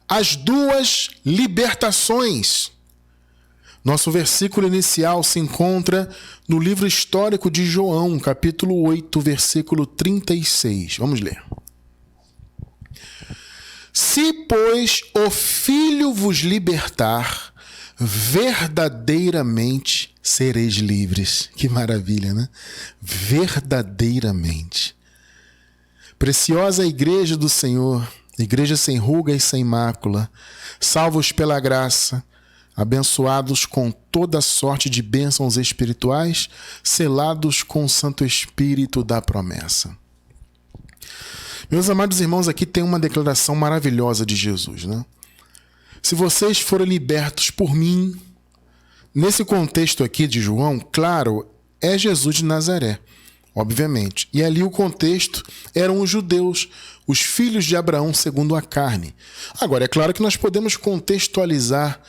as duas libertações. Nosso versículo inicial se encontra no livro histórico de João, capítulo 8, versículo 36. Vamos ler. Se, pois, o Filho vos libertar, verdadeiramente sereis livres. Que maravilha, né? Verdadeiramente. Preciosa igreja do Senhor, igreja sem ruga e sem mácula, salvos pela graça, abençoados com toda sorte de bênçãos espirituais, selados com o Santo Espírito da promessa. Meus amados irmãos, aqui tem uma declaração maravilhosa de Jesus, né? Se vocês forem libertos por mim, nesse contexto aqui de João, claro, é Jesus de Nazaré, obviamente. E ali o contexto eram os judeus, os filhos de Abraão segundo a carne. Agora, é claro que nós podemos contextualizar,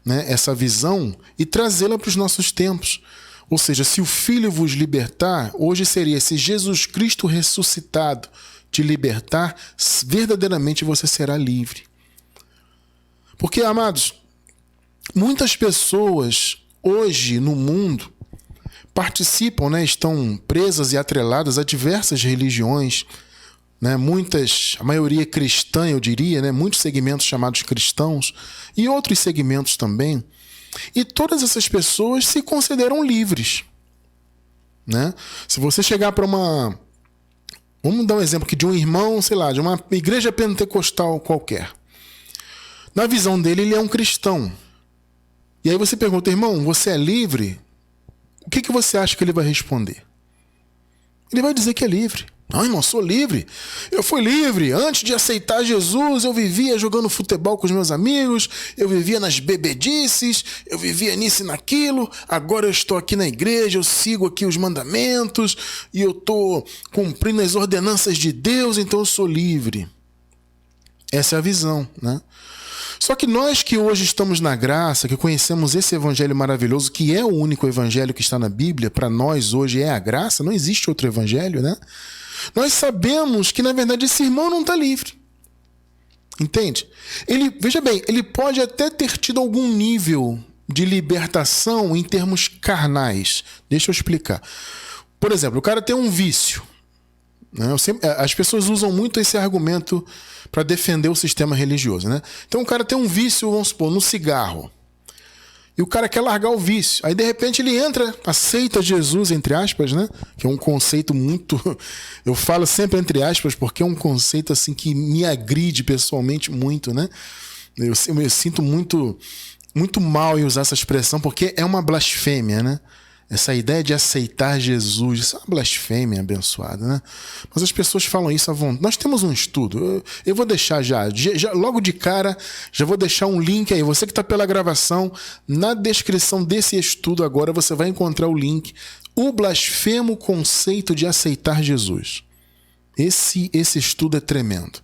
né, essa visão e trazê-la para os nossos tempos. Ou seja, se o Filho vos libertar, hoje seria se Jesus Cristo ressuscitado te libertar, verdadeiramente você será livre. Porque, amados, muitas pessoas hoje no mundo participam, né, estão presas e atreladas a diversas religiões, né, a maioria cristã, eu diria, né, muitos segmentos chamados cristãos e outros segmentos também. E todas essas pessoas se consideram livres, né? Se você chegar para vamos dar um exemplo aqui de um irmão, sei lá, de uma igreja pentecostal qualquer. Na visão dele, ele é um cristão. E aí você pergunta, irmão, você é livre? O que você acha que ele vai responder? Ele vai dizer que é livre. Não, irmão, sou livre. Eu fui livre. Antes de aceitar Jesus, eu vivia jogando futebol com os meus amigos, eu vivia nas bebedices, eu vivia nisso e naquilo. Agora eu estou aqui na igreja, eu sigo aqui os mandamentos e eu estou cumprindo as ordenanças de Deus, então eu sou livre. Essa é a visão, né? Só que nós que hoje estamos na graça, que conhecemos esse evangelho maravilhoso, que é o único evangelho que está na Bíblia, para nós hoje é a graça, não existe outro evangelho, né? Nós sabemos que, na verdade, esse irmão não está livre. Entende? Veja bem, ele pode até ter tido algum nível de libertação em termos carnais. Deixa eu explicar. Por exemplo, o cara tem um vício. As pessoas usam muito esse argumento para defender o sistema religioso, né? Então o cara tem um vício, vamos supor, no cigarro. E o cara quer largar o vício. Aí de repente ele aceita Jesus, entre aspas, né? Que é um conceito muito... Eu falo sempre entre aspas porque é um conceito assim que me agride pessoalmente muito, né? Eu sinto muito mal em usar essa expressão porque é uma blasfêmia, né? Essa ideia de aceitar Jesus, isso é uma blasfêmia abençoada, né? Mas as pessoas falam isso à vontade. Nós temos um estudo, eu vou deixar já logo de cara, já vou deixar um link aí. Você que está pela gravação, na descrição desse estudo agora você vai encontrar o link, o blasfemo conceito de aceitar Jesus. Esse estudo é tremendo.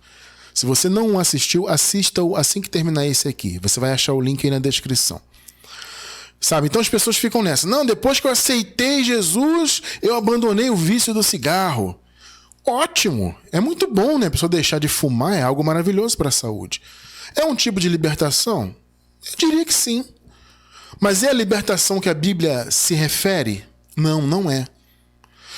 Se você não assistiu, assista-o assim que terminar esse aqui. Você vai achar o link aí na descrição. Sabe? Então as pessoas ficam nessa. Não, depois que eu aceitei Jesus, eu abandonei o vício do cigarro. Ótimo! É muito bom, né? A pessoa deixar de fumar é algo maravilhoso para a saúde. É um tipo de libertação? Eu diria que sim. Mas é a libertação que a Bíblia se refere? Não, não é.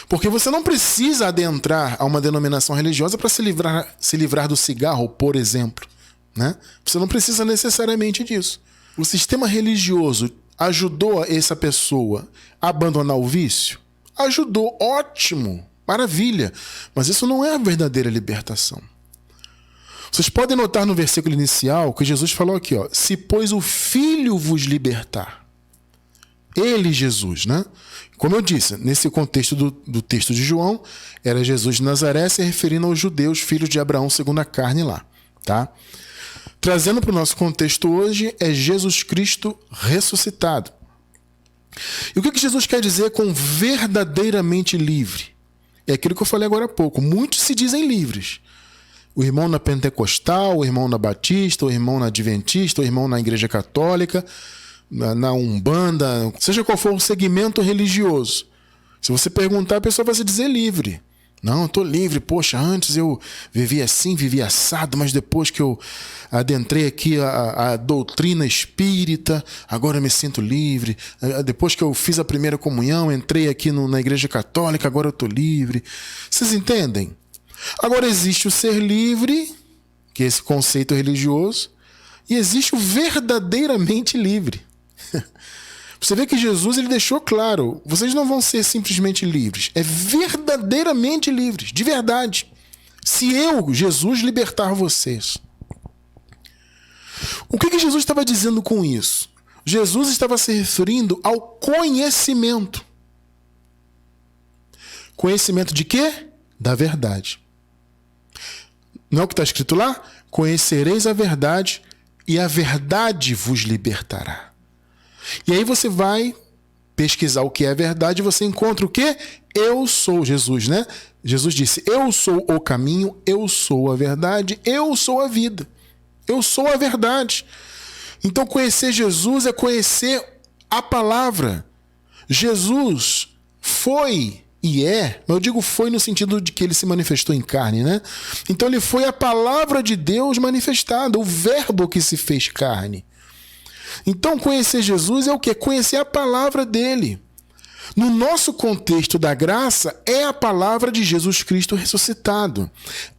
Porque você não precisa adentrar a uma denominação religiosa para se livrar do cigarro, por exemplo, né? Você não precisa necessariamente disso. O sistema religioso ajudou essa pessoa a abandonar o vício? Ajudou, ótimo, maravilha. Mas isso não é a verdadeira libertação. Vocês podem notar no versículo inicial que Jesus falou aqui, ó, se pois o Filho vos libertar. Ele, Jesus, né? Como eu disse, nesse contexto do texto de João, era Jesus de Nazaré se referindo aos judeus, filhos de Abraão segundo a carne lá, tá? Trazendo para o nosso contexto hoje, é Jesus Cristo ressuscitado. E o que Jesus quer dizer com verdadeiramente livre? É aquilo que eu falei agora há pouco. Muitos se dizem livres. O irmão na pentecostal, o irmão na batista, o irmão na adventista, o irmão na igreja católica, na umbanda, seja qual for o segmento religioso. Se você perguntar, a pessoa vai se dizer livre. Não, eu tô livre. Poxa, antes eu vivia assim, vivia assado, mas depois que eu adentrei aqui a doutrina espírita, agora eu me sinto livre. Depois que eu fiz a primeira comunhão, entrei aqui na igreja católica, agora eu tô livre. Vocês entendem? Agora existe o ser livre, que é esse conceito religioso, e existe o verdadeiramente livre. Você vê que Jesus ele deixou claro, vocês não vão ser simplesmente livres, é verdadeiramente livres, de verdade. Se eu, Jesus, libertar vocês. O que Jesus estava dizendo com isso? Jesus estava se referindo ao conhecimento. Conhecimento de quê? Da verdade. Não é o que está escrito lá? Conhecereis a verdade e a verdade vos libertará. E aí você vai pesquisar o que é verdade e você encontra o quê? Eu sou Jesus, né? Jesus disse, eu sou o caminho, eu sou a verdade, eu sou a vida. Eu sou a verdade. Então conhecer Jesus é conhecer a palavra. Jesus foi e é, eu digo foi no sentido de que ele se manifestou em carne, né? Então ele foi a palavra de Deus manifestada, o verbo que se fez carne. Então conhecer Jesus é o quê? Conhecer a palavra dele. No nosso contexto da graça, é a palavra de Jesus Cristo ressuscitado.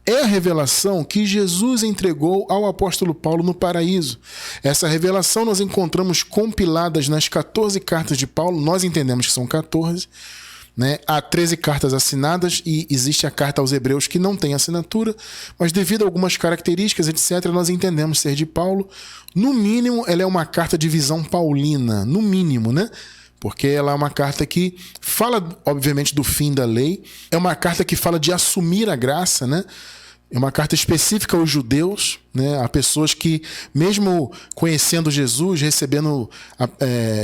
É a revelação que Jesus entregou ao apóstolo Paulo no paraíso. Essa revelação nós encontramos compiladas nas 14 cartas de Paulo. Nós entendemos que são 14. Né? Há 13 cartas assinadas e existe a carta aos Hebreus que não tem assinatura, mas devido a algumas características, etc., nós entendemos ser de Paulo. No mínimo, ela é uma carta de visão paulina, no mínimo, né? Porque ela é uma carta que fala, obviamente, do fim da lei, é uma carta que fala de assumir a graça, né? É uma carta específica aos judeus, né? A pessoas que, mesmo conhecendo Jesus, recebendo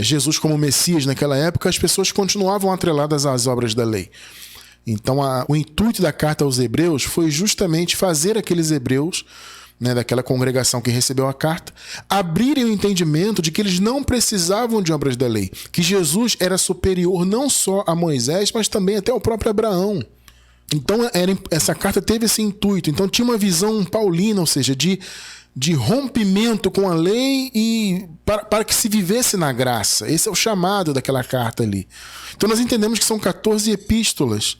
Jesus como Messias naquela época, as pessoas continuavam atreladas às obras da lei. Então, o intuito da carta aos Hebreus foi justamente fazer aqueles hebreus, né, daquela congregação que recebeu a carta, abrirem o entendimento de que eles não precisavam de obras da lei, que Jesus era superior não só a Moisés, mas também até ao próprio Abraão. Então, essa carta teve esse intuito. Então, tinha uma visão paulina, ou seja, de rompimento com a lei e para que se vivesse na graça. Esse é o chamado daquela carta ali. Então, nós entendemos que são 14 epístolas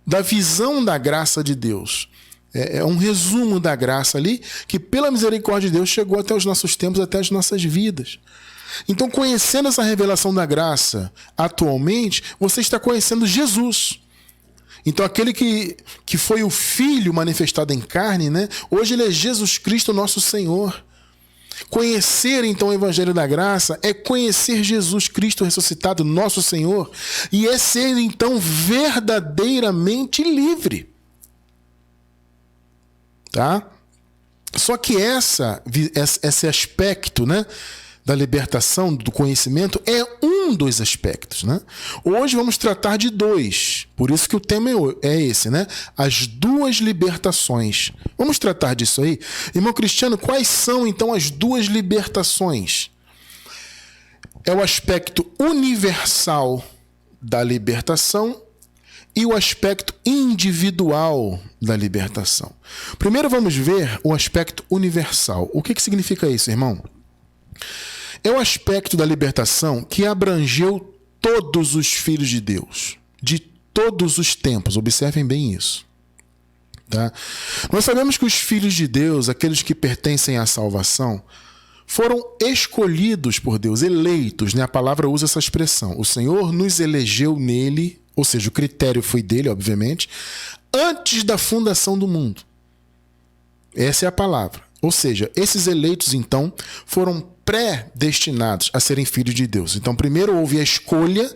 da visão da graça de Deus. É um resumo da graça ali, que pela misericórdia de Deus chegou até os nossos tempos, até as nossas vidas. Então, conhecendo essa revelação da graça atualmente, você está conhecendo Jesus. Então aquele que foi o Filho manifestado em carne, né? Hoje ele é Jesus Cristo, nosso Senhor. Conhecer então o Evangelho da Graça é conhecer Jesus Cristo ressuscitado, nosso Senhor, e é ser então verdadeiramente livre. Tá? Só que esse aspecto, né, da libertação, do conhecimento, é um dos aspectos, né? Hoje vamos tratar de dois, por isso que o tema é esse, né? As duas libertações. Vamos tratar disso aí. Irmão Cristiano, quais são então as duas libertações? É o aspecto universal da libertação e o aspecto individual da libertação. Primeiro vamos ver o aspecto universal. O que significa isso, irmão? É o aspecto da libertação que abrangeu todos os filhos de Deus, de todos os tempos. Observem bem isso. Tá? Nós sabemos que os filhos de Deus, aqueles que pertencem à salvação, foram escolhidos por Deus, eleitos, né? A palavra usa essa expressão. O Senhor nos elegeu nele, ou seja, o critério foi dele, obviamente, antes da fundação do mundo. Essa é a palavra. Ou seja, esses eleitos, então, foram predestinados a serem filhos de Deus. Então, primeiro houve a escolha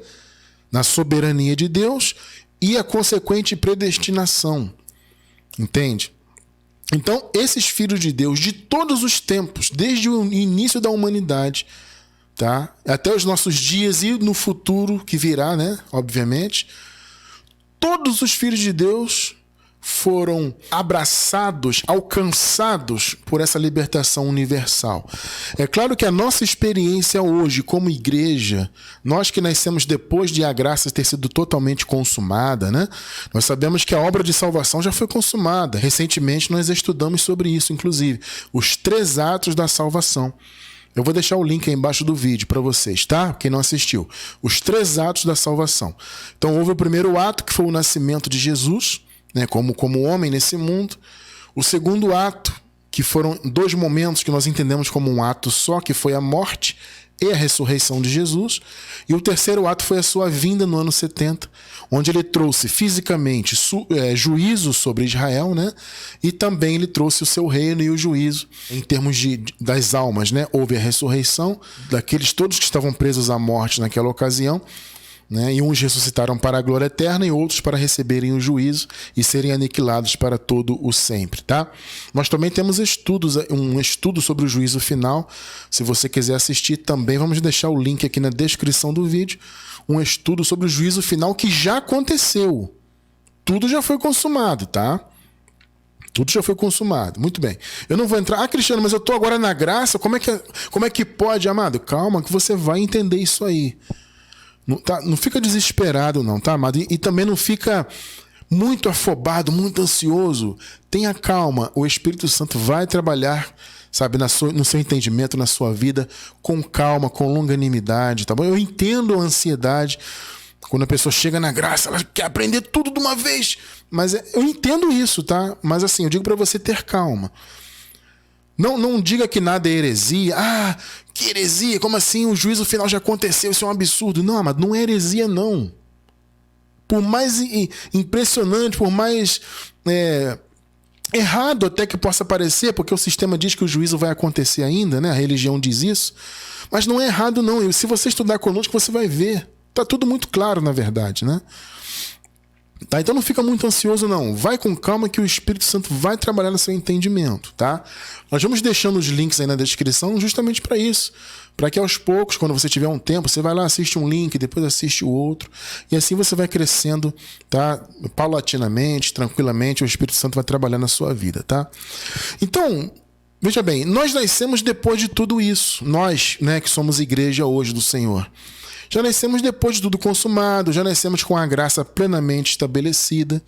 na soberania de Deus e a consequente predestinação. Entende? Então, esses filhos de Deus, de todos os tempos, desde o início da humanidade, tá? Até os nossos dias e no futuro que virá, né? Obviamente, todos os filhos de Deus foram abraçados, alcançados por essa libertação universal. É claro que a nossa experiência hoje como igreja, nós que nascemos depois de a graça ter sido totalmente consumada, né? Nós sabemos que a obra de salvação já foi consumada. Recentemente nós estudamos sobre isso, inclusive, os 3 atos da salvação. Eu vou deixar o link aí embaixo do vídeo para vocês, tá? Quem não assistiu. Os 3 atos da salvação. Então houve o primeiro ato, que foi o nascimento de Jesus, né, como homem nesse mundo. O segundo ato, que foram 2 momentos que nós entendemos como um ato só, que foi a morte e a ressurreição de Jesus. E o terceiro ato foi a sua vinda no ano 70, onde ele trouxe fisicamente juízo sobre Israel, né? E também ele trouxe o seu reino e o juízo em termos das almas, né? Houve a ressurreição daqueles todos que estavam presos à morte naquela ocasião, né? E uns ressuscitaram para a glória eterna e outros para receberem o juízo e serem aniquilados para todo o sempre, tá? Nós também temos um estudo sobre o juízo final. Se você quiser assistir também, vamos deixar o link aqui na descrição do vídeo. Um estudo sobre o juízo final que já aconteceu. Tudo já foi consumado, tá? Tudo já foi consumado. Muito bem. Eu não vou entrar... Ah, Cristiano, mas eu estou agora na graça. Como é que pode, amado? Calma que você vai entender isso aí. Não fica desesperado não, tá, amado? E também não fica muito afobado, muito ansioso. Tenha calma. O Espírito Santo vai trabalhar, sabe, no seu entendimento, na sua vida, com calma, com longanimidade, tá bom? Eu entendo a ansiedade. Quando a pessoa chega na graça, ela quer aprender tudo de uma vez. Mas eu entendo isso, tá? Mas assim, eu digo para você ter calma. Não diga que nada é heresia. Ah, que heresia? Como assim? O juízo final já aconteceu, isso é um absurdo. Não, amado, não é heresia, não. Por mais impressionante, por mais errado até que possa parecer, porque o sistema diz que o juízo vai acontecer ainda, né? A religião diz isso. Mas não é errado, não. E se você estudar conosco, você vai ver. Tá tudo muito claro, na verdade, né? Tá? Então não fica muito ansioso, não. Vai com calma que o Espírito Santo vai trabalhar no seu entendimento, tá? Nós vamos deixando os links aí na descrição justamente para isso. Para que aos poucos, quando você tiver um tempo, você vai lá, assiste um link, depois assiste o outro. E assim você vai crescendo, tá? Paulatinamente, tranquilamente, o Espírito Santo vai trabalhar na sua vida, tá? Então, veja bem, nós nascemos depois de tudo isso. Nós, né, que somos igreja hoje do Senhor. Já nascemos depois de tudo consumado, já nascemos com a graça plenamente estabelecida,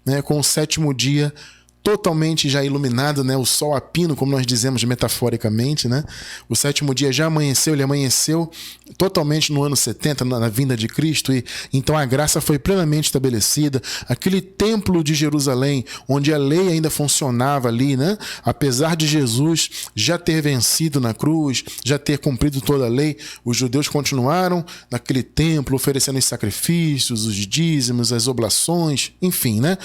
né, com o 7º dia totalmente já iluminado, né, o sol a pino, como nós dizemos metaforicamente, né? O 7º dia já amanheceu, ele amanheceu totalmente no ano 70, na vinda de Cristo, e então a graça foi plenamente estabelecida. Aquele templo de Jerusalém, onde a lei ainda funcionava ali, né? Apesar de Jesus já ter vencido na cruz, já ter cumprido toda a lei, os judeus continuaram naquele templo oferecendo os sacrifícios, os dízimos, as oblações, enfim, né?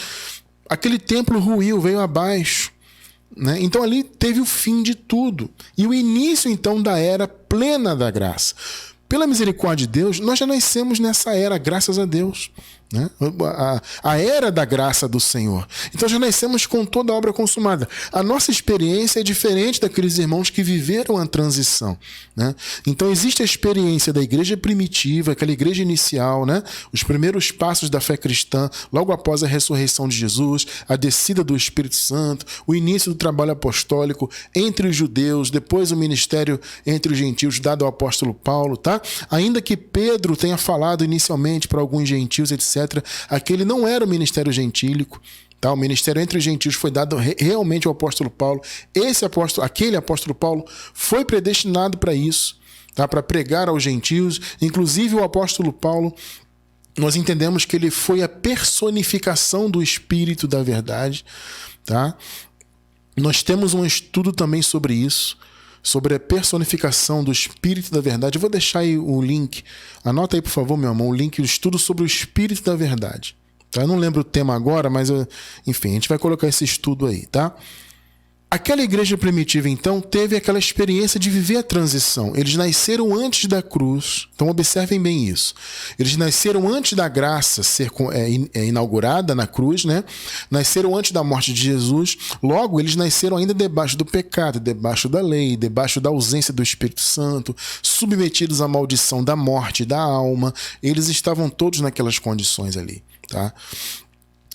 Aquele templo ruiu, veio abaixo, né? Então ali teve o fim de tudo. E o início, então, da era plena da graça. Pela misericórdia de Deus, nós já nascemos nessa era, graças a Deus, né? A era da graça do Senhor. Então já nascemos com toda a obra consumada. A nossa experiência é diferente daqueles irmãos que viveram a transição, né? Então existe a experiência da igreja primitiva, aquela igreja inicial, né? Os primeiros passos da fé cristã, logo após a ressurreição de Jesus, a descida do Espírito Santo, o início do trabalho apostólico entre os judeus, depois o ministério entre os gentios dado ao apóstolo Paulo, tá? Ainda que Pedro tenha falado inicialmente para alguns gentios, etc., aquele não era o ministério gentílico, tá? O ministério entre os gentios foi dado realmente ao apóstolo Paulo. Aquele apóstolo Paulo foi predestinado para isso, tá? Para pregar aos gentios. Inclusive o apóstolo Paulo, nós entendemos que ele foi a personificação do Espírito da verdade, tá? Nós temos um estudo também sobre isso, sobre a personificação do Espírito da Verdade. Eu vou deixar aí o link. Anota aí, por favor, meu irmão, o link do estudo sobre o Espírito da Verdade. Tá? Eu não lembro o tema agora, mas, enfim, a gente vai colocar esse estudo aí, tá? Aquela igreja primitiva, então, teve aquela experiência de viver a transição. Eles nasceram antes da cruz. Então, observem bem isso. Eles nasceram antes da graça ser inaugurada na cruz, né? Nasceram antes da morte de Jesus. Logo, eles nasceram ainda debaixo do pecado, debaixo da lei, debaixo da ausência do Espírito Santo, submetidos à maldição da morte, da alma. Eles estavam todos naquelas condições ali, tá?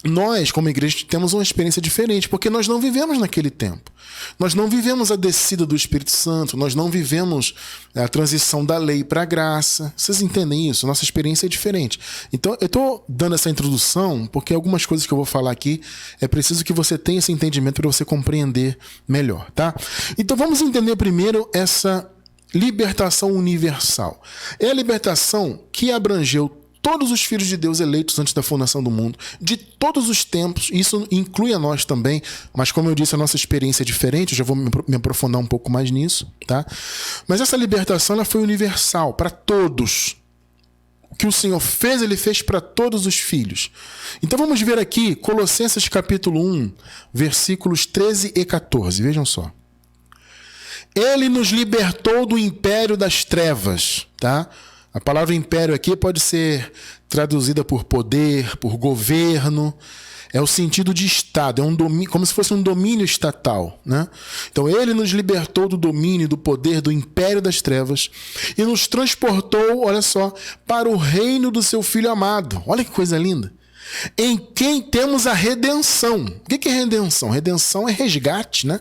nós, como igreja, temos uma experiência diferente, porque nós não vivemos naquele tempo. Nós não vivemos a descida do Espírito Santo, nós não vivemos a transição da lei para a graça. Vocês entendem isso? Nossa experiência é diferente. Então, eu estou dando essa introdução porque algumas coisas que eu vou falar aqui é preciso que você tenha esse entendimento para você compreender melhor, tá? Então, vamos entender primeiro essa libertação universal. É a libertação que abrangeu todos os filhos de Deus eleitos antes da fundação do mundo, de todos os tempos. Isso inclui a nós também, mas como eu disse, a nossa experiência é diferente, eu já vou me aprofundar um pouco mais nisso, tá? Mas essa libertação ela foi universal, para todos. O que o Senhor fez, Ele fez para todos os filhos. Então vamos ver aqui, Colossenses capítulo 1, versículos 13 e 14, vejam só. Ele nos libertou do império das trevas, tá? A palavra império aqui pode ser traduzida por poder, por governo. É o sentido de Estado, é um domínio, como se fosse um domínio estatal, né? Então ele nos libertou do domínio, do poder, do império das trevas e nos transportou, olha só, para o reino do seu Filho amado. Olha que coisa linda. Em quem temos a redenção. O que é redenção? Redenção é resgate, né?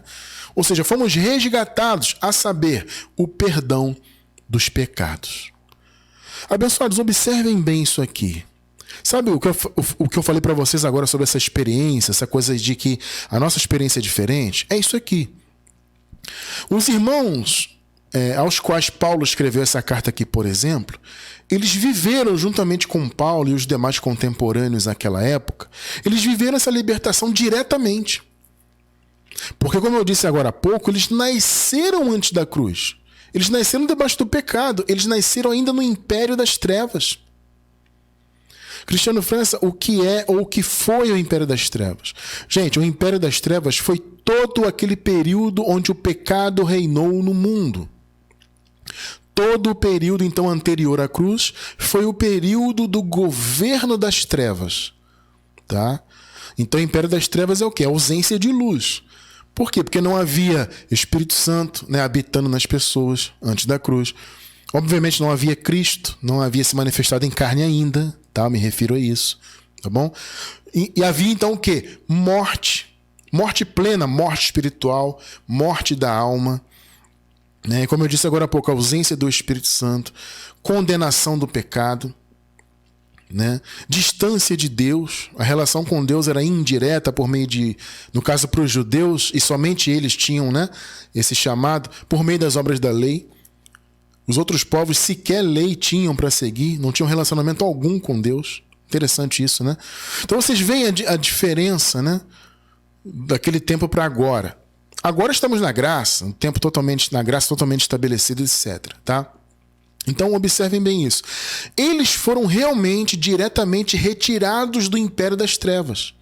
Ou seja, fomos resgatados, a saber, o perdão dos pecados. Abençoados, observem bem isso aqui. Sabe o que eu falei para vocês agora sobre essa experiência, essa coisa de que a nossa experiência é diferente? É isso aqui. Os irmãos aos quais Paulo escreveu essa carta aqui, por exemplo, eles viveram juntamente com Paulo e os demais contemporâneos naquela época, eles viveram essa libertação diretamente. Porque, como eu disse agora há pouco, eles nasceram antes da cruz. Eles nasceram debaixo do pecado. Eles nasceram ainda no império das trevas. Cristiano França, o que é ou o que foi o império das trevas? Gente, o império das trevas foi todo aquele período onde o pecado reinou no mundo. Todo o período, então, anterior à cruz foi o período do governo das trevas. Tá? Então, o império das trevas é o quê? A ausência de luz. Por quê? Porque não havia Espírito Santo, né, habitando nas pessoas antes da cruz. Obviamente não havia Cristo, não havia se manifestado em carne ainda, tá? Eu me refiro a isso, tá bom? E havia então o quê? Morte. Morte plena, morte espiritual, morte da alma. Né? Como eu disse agora há pouco, a ausência do Espírito Santo, condenação do pecado. Né? Distância de Deus, a relação com Deus era indireta por meio de, no caso para os judeus, e somente eles tinham, né, esse chamado, por meio das obras da lei. Os outros povos sequer lei tinham para seguir, não tinham relacionamento algum com Deus. Interessante isso, né? Então vocês veem a diferença, né, daquele tempo para agora. Agora estamos na graça, um tempo totalmente na graça, totalmente estabelecido, etc. Tá? Então observem bem isso. Eles foram realmente diretamente retirados do império das trevas.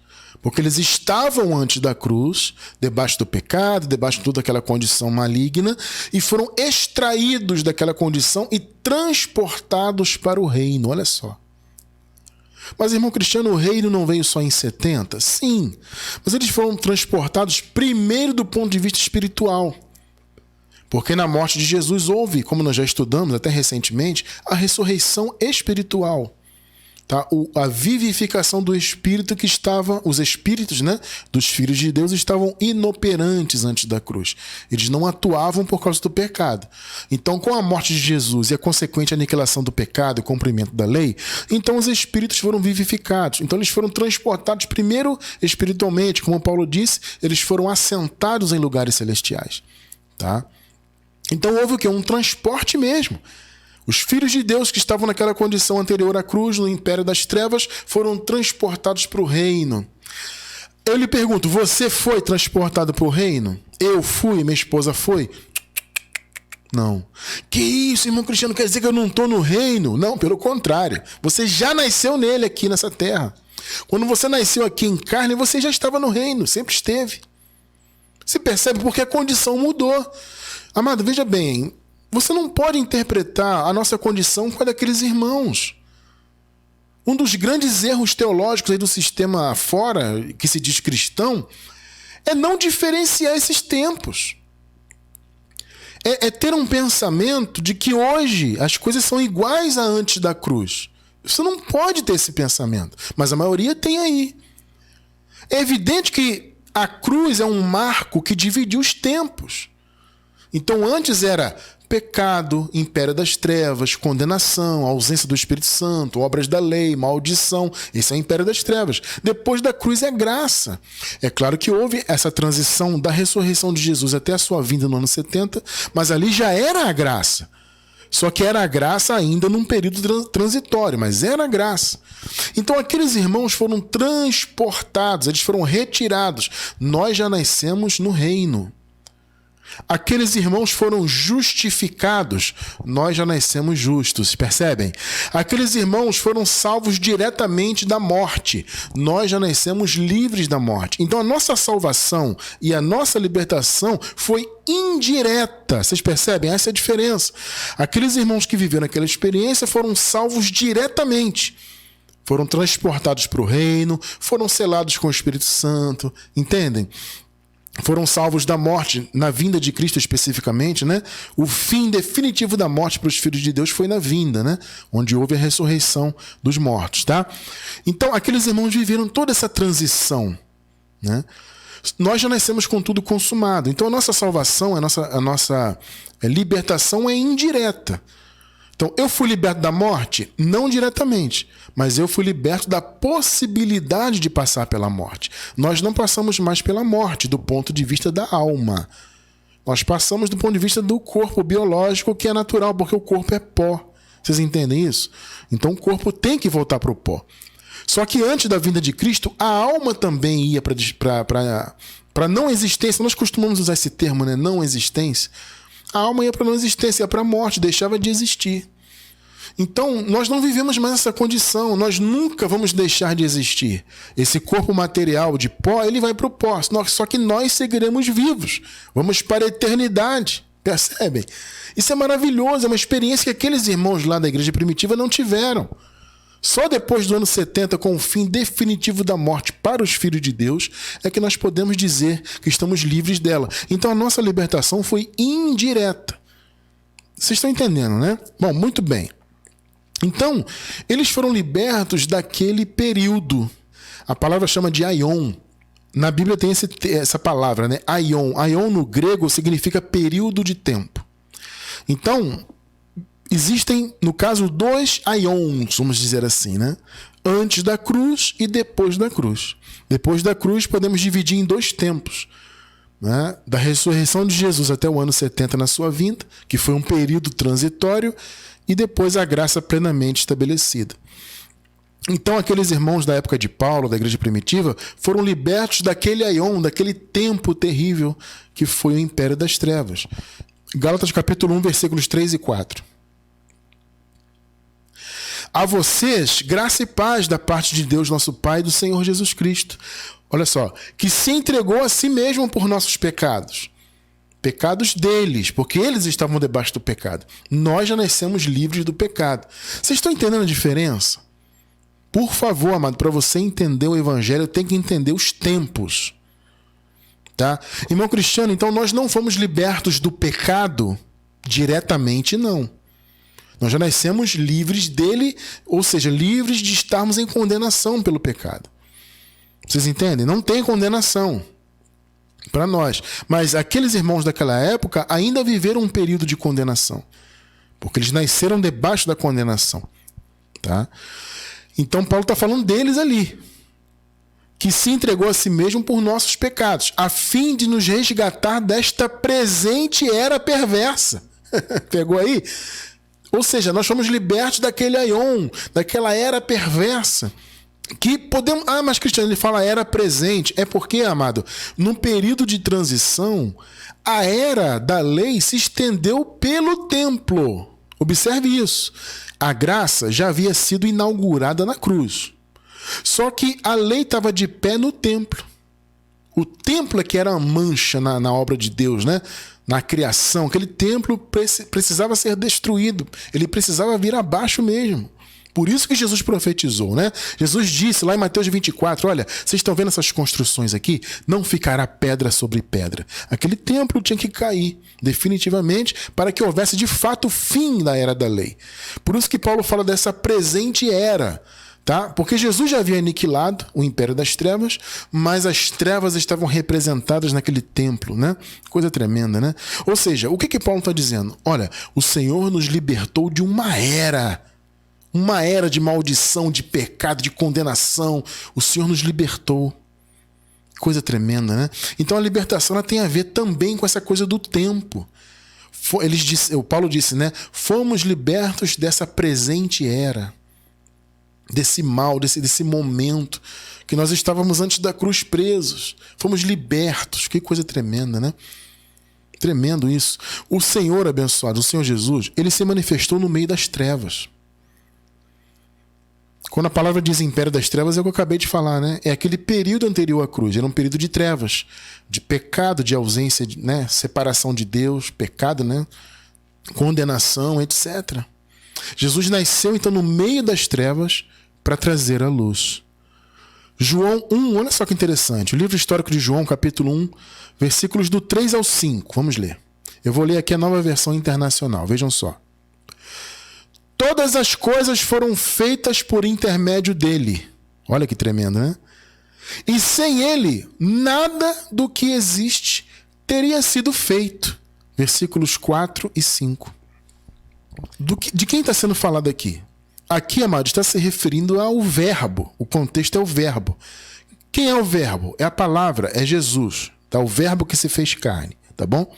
Porque eles estavam antes da cruz, debaixo do pecado, debaixo de toda aquela condição maligna, e foram extraídos daquela condição e transportados para o reino. Olha só. Mas, irmão Cristiano, o reino não veio só em 70? Sim. Mas eles foram transportados primeiro do ponto de vista espiritual. Porque na morte de Jesus houve, como nós já estudamos até recentemente, a ressurreição espiritual. Tá? A vivificação do espírito que estava, os espíritos, né, dos filhos de Deus estavam inoperantes antes da cruz. Eles não atuavam por causa do pecado. Então, com a morte de Jesus e a consequente aniquilação do pecado e cumprimento da lei, então os espíritos foram vivificados. Então eles foram transportados primeiro espiritualmente, como Paulo disse, eles foram assentados em lugares celestiais. Tá? Então houve o quê? Um transporte mesmo. Os filhos de Deus que estavam naquela condição anterior à cruz, no império das trevas, foram transportados para o reino. Eu lhe pergunto, você foi transportado para o reino? Eu fui, minha esposa foi? Não. Que isso, irmão Cristiano, quer dizer que eu não estou no reino? Não, pelo contrário. Você já nasceu nele aqui nessa terra. Quando você nasceu aqui em carne, você já estava no reino, sempre esteve. Você percebe porque a condição mudou. Amado, veja bem, você não pode interpretar a nossa condição com a daqueles irmãos. Um dos grandes erros teológicos aí do sistema fora, que se diz cristão, é não diferenciar esses tempos. É ter um pensamento de que hoje as coisas são iguais a antes da cruz. Você não pode ter esse pensamento, mas a maioria tem aí. É evidente que a cruz é um marco que dividiu os tempos. Então antes era pecado, império das trevas, condenação, ausência do Espírito Santo, obras da lei, maldição. Esse é o império das trevas. Depois da cruz é graça. É claro que houve essa transição da ressurreição de Jesus até a sua vinda no ano 70, mas ali já era a graça. Só que era a graça ainda num período transitório, mas era a graça. Então aqueles irmãos foram transportados, eles foram retirados. Nós já nascemos no reino. Aqueles irmãos foram justificados, nós já nascemos justos, percebem? Aqueles irmãos foram salvos diretamente da morte, nós já nascemos livres da morte. Então a nossa salvação e a nossa libertação foi indireta, vocês percebem? Essa é a diferença. Aqueles irmãos que viveram aquela experiência foram salvos diretamente. Foram transportados para o reino, foram selados com o Espírito Santo, entendem? Foram salvos da morte, na vinda de Cristo especificamente, né? O fim definitivo da morte para os filhos de Deus foi na vinda, né? Onde houve a ressurreição dos mortos, tá? Então, aqueles irmãos viveram toda essa transição, né? Nós já nascemos com tudo consumado. Então, a nossa salvação, a nossa libertação é indireta. Então, eu fui liberto da morte? Não diretamente, mas eu fui liberto da possibilidade de passar pela morte. Nós não passamos mais pela morte do ponto de vista da alma. Nós passamos do ponto de vista do corpo biológico, que é natural, porque o corpo é pó. Vocês entendem isso? Então, o corpo tem que voltar para o pó. Só que antes da vinda de Cristo, a alma também ia para não existência. Nós costumamos usar esse termo, né? Não existência. A alma ia para a não existência, ia para a morte, deixava de existir. Então, nós não vivemos mais essa condição, nós nunca vamos deixar de existir. Esse corpo material de pó, ele vai para o pó, só que nós seguiremos vivos, vamos para a eternidade, percebem? Isso é maravilhoso, é uma experiência que aqueles irmãos lá da igreja primitiva não tiveram. Só depois do ano 70, com o fim definitivo da morte para os filhos de Deus, é que nós podemos dizer que estamos livres dela. Então a nossa libertação foi indireta. Vocês estão entendendo, né? Bom, muito bem. Então, eles foram libertos daquele período. A palavra chama de aion. Na Bíblia tem essa palavra, né? Aion. Aion no grego significa período de tempo. Então, existem, no caso, 2 aions, vamos dizer assim, né? Antes da cruz e depois da cruz. Depois da cruz podemos dividir em 2 tempos, né? Da ressurreição de Jesus até o ano 70 na sua vinda, que foi um período transitório, e depois a graça plenamente estabelecida. Então aqueles irmãos da época de Paulo, da igreja primitiva, foram libertos daquele aion, daquele tempo terrível que foi o império das trevas. Gálatas capítulo 1, versículos 3 e 4. A vocês, graça e paz da parte de Deus, nosso Pai, e do Senhor Jesus Cristo. Olha só, que se entregou a si mesmo por nossos pecados. Pecados deles, porque eles estavam debaixo do pecado. Nós já nascemos livres do pecado. Vocês estão entendendo a diferença? Por favor, amado, para você entender o evangelho, tem que entender os tempos. Tá? Irmão Cristiano, então nós não fomos libertos do pecado diretamente, não. Nós já nascemos livres dele, ou seja, livres de estarmos em condenação pelo pecado. Vocês entendem? Não tem condenação para nós. Mas aqueles irmãos daquela época ainda viveram um período de condenação, porque eles nasceram debaixo da condenação. Tá? Então Paulo está falando deles ali, que se entregou a si mesmo por nossos pecados, a fim de nos resgatar desta presente era perversa. Pegou aí? Ou seja, nós fomos libertos daquele aion, daquela era perversa. Que podemos... Ah, mas Cristiano, ele fala era presente. É porque, amado, num período de transição, a era da lei se estendeu pelo templo. Observe isso. A graça já havia sido inaugurada na cruz. Só que a lei estava de pé no templo. O templo é que era a mancha na obra de Deus, né? Na criação. Aquele templo precisava ser destruído. Ele precisava vir abaixo mesmo. Por isso que Jesus profetizou, né? Jesus disse lá em Mateus 24, olha, vocês estão vendo essas construções aqui? Não ficará pedra sobre pedra. Aquele templo tinha que cair definitivamente para que houvesse de fato o fim da era da lei. Por isso que Paulo fala dessa presente era. Tá? Porque Jesus já havia aniquilado o império das trevas, mas as trevas estavam representadas naquele templo, né? Coisa tremenda, né? Ou seja, o que Paulo está dizendo? Olha, o Senhor nos libertou de uma era de maldição, de pecado, de condenação. O Senhor nos libertou. Coisa tremenda, né? Então a libertação ela tem a ver também com essa coisa do tempo. O Paulo disse, né? Fomos libertos dessa presente era. Desse mal, desse momento que nós estávamos antes da cruz presos. Fomos libertos. Que coisa tremenda, né? Tremendo isso. O Senhor abençoado, o Senhor Jesus, ele se manifestou no meio das trevas. Quando a palavra diz império das trevas, é o que eu acabei de falar, né? É aquele período anterior à cruz. Era um período de trevas, de pecado, de ausência, né? Separação de Deus, pecado, né? Condenação, etc. Jesus nasceu, então, no meio das trevas para trazer a luz. João 1, olha só que interessante. O livro histórico de João, capítulo 1, versículos do 3 ao 5. Vamos ler. Eu vou ler aqui a Nova Versão Internacional. Vejam só. Todas as coisas foram feitas por intermédio dele. Olha que tremendo, né? E sem ele, nada do que existe teria sido feito. Versículos 4 e 5. De quem está sendo falado aqui? Aqui, amado, está se referindo ao verbo. O contexto é o verbo. Quem é o verbo? É a palavra, é Jesus. Tá? O verbo que se fez carne. Tá bom?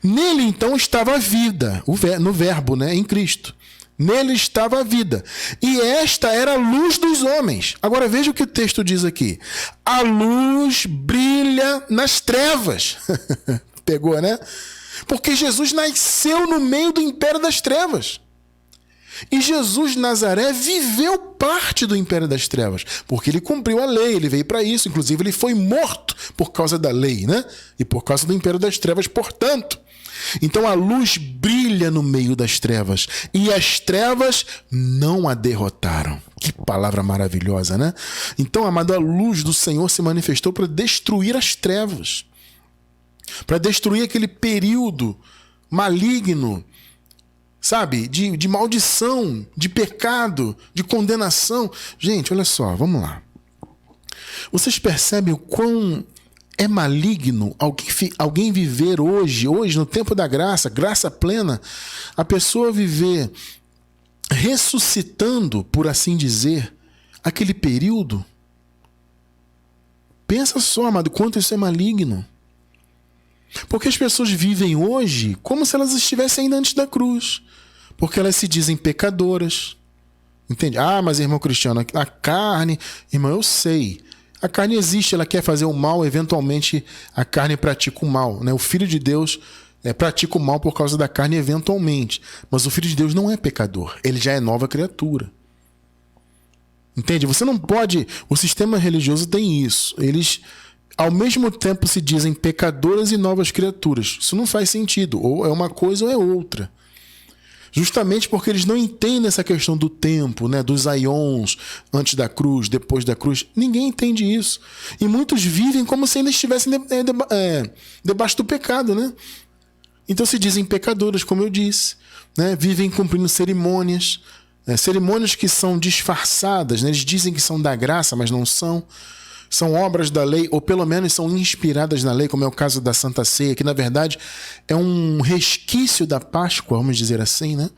Nele, então, estava a vida. No verbo, né? Em Cristo. Nele estava a vida. E esta era a luz dos homens. Agora veja o que o texto diz aqui. A luz brilha nas trevas. Pegou, né? Porque Jesus nasceu no meio do império das trevas. E Jesus de Nazaré viveu parte do império das trevas. Porque ele cumpriu a lei, ele veio para isso. Inclusive ele foi morto por causa da lei, né? E por causa do império das trevas, portanto. Então a luz brilha no meio das trevas e as trevas não a derrotaram. Que palavra maravilhosa, né? Então, amado, a luz do Senhor se manifestou para destruir as trevas, para destruir aquele período maligno, sabe? De maldição, de pecado, de condenação. Gente, olha só, vamos lá. Vocês percebem o quão é maligno alguém viver hoje, no tempo da graça plena, a pessoa viver ressuscitando, por assim dizer, aquele período? Pensa só, amado, quanto isso é maligno. Porque as pessoas vivem hoje como se elas estivessem ainda antes da cruz. Porque elas se dizem pecadoras. Entende? Ah, mas irmão Cristiano, a carne... Irmão, eu sei. A carne existe, ela quer fazer o mal, eventualmente a carne pratica o mal, né? O Filho de Deus pratica o mal por causa da carne eventualmente. Mas o Filho de Deus não é pecador, ele já é nova criatura. Entende? Você não pode... O sistema religioso tem isso. Eles, ao mesmo tempo, se dizem pecadoras e novas criaturas. Isso não faz sentido. Ou é uma coisa ou é outra. Justamente porque eles não entendem essa questão do tempo, né? Dos aions, antes da cruz, depois da cruz. Ninguém entende isso. E muitos vivem como se ainda estivessem debaixo do pecado, né? Então se dizem pecadoras, como eu disse, né? Vivem cumprindo cerimônias, cerimônias que são disfarçadas, né? Eles dizem que são da graça, mas não são. São obras da lei, ou pelo menos são inspiradas na lei, como é o caso da Santa Ceia, que na verdade é um resquício da Páscoa, vamos dizer assim, né?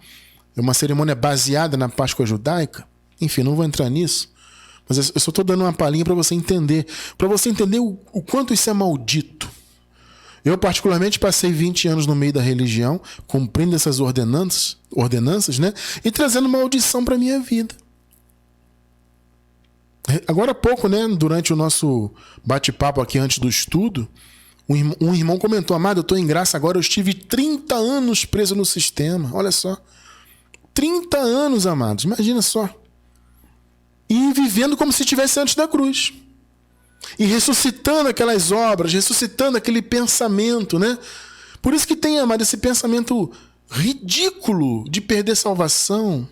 É uma cerimônia baseada na Páscoa judaica. Enfim, não vou entrar nisso, mas eu só estou dando uma palhinha para você entender o quanto isso é maldito. Eu particularmente passei 20 anos no meio da religião, cumprindo essas ordenanças, né? E trazendo maldição para a minha vida. Agora há pouco, né, durante o nosso bate-papo aqui antes do estudo, um irmão comentou: amado, eu estou em graça agora, eu estive 30 anos preso no sistema. Olha só. 30 anos, amados, imagina só. E vivendo como se estivesse antes da cruz. E ressuscitando aquelas obras, ressuscitando aquele pensamento, né? Por isso que tem, amado, esse pensamento ridículo de perder salvação.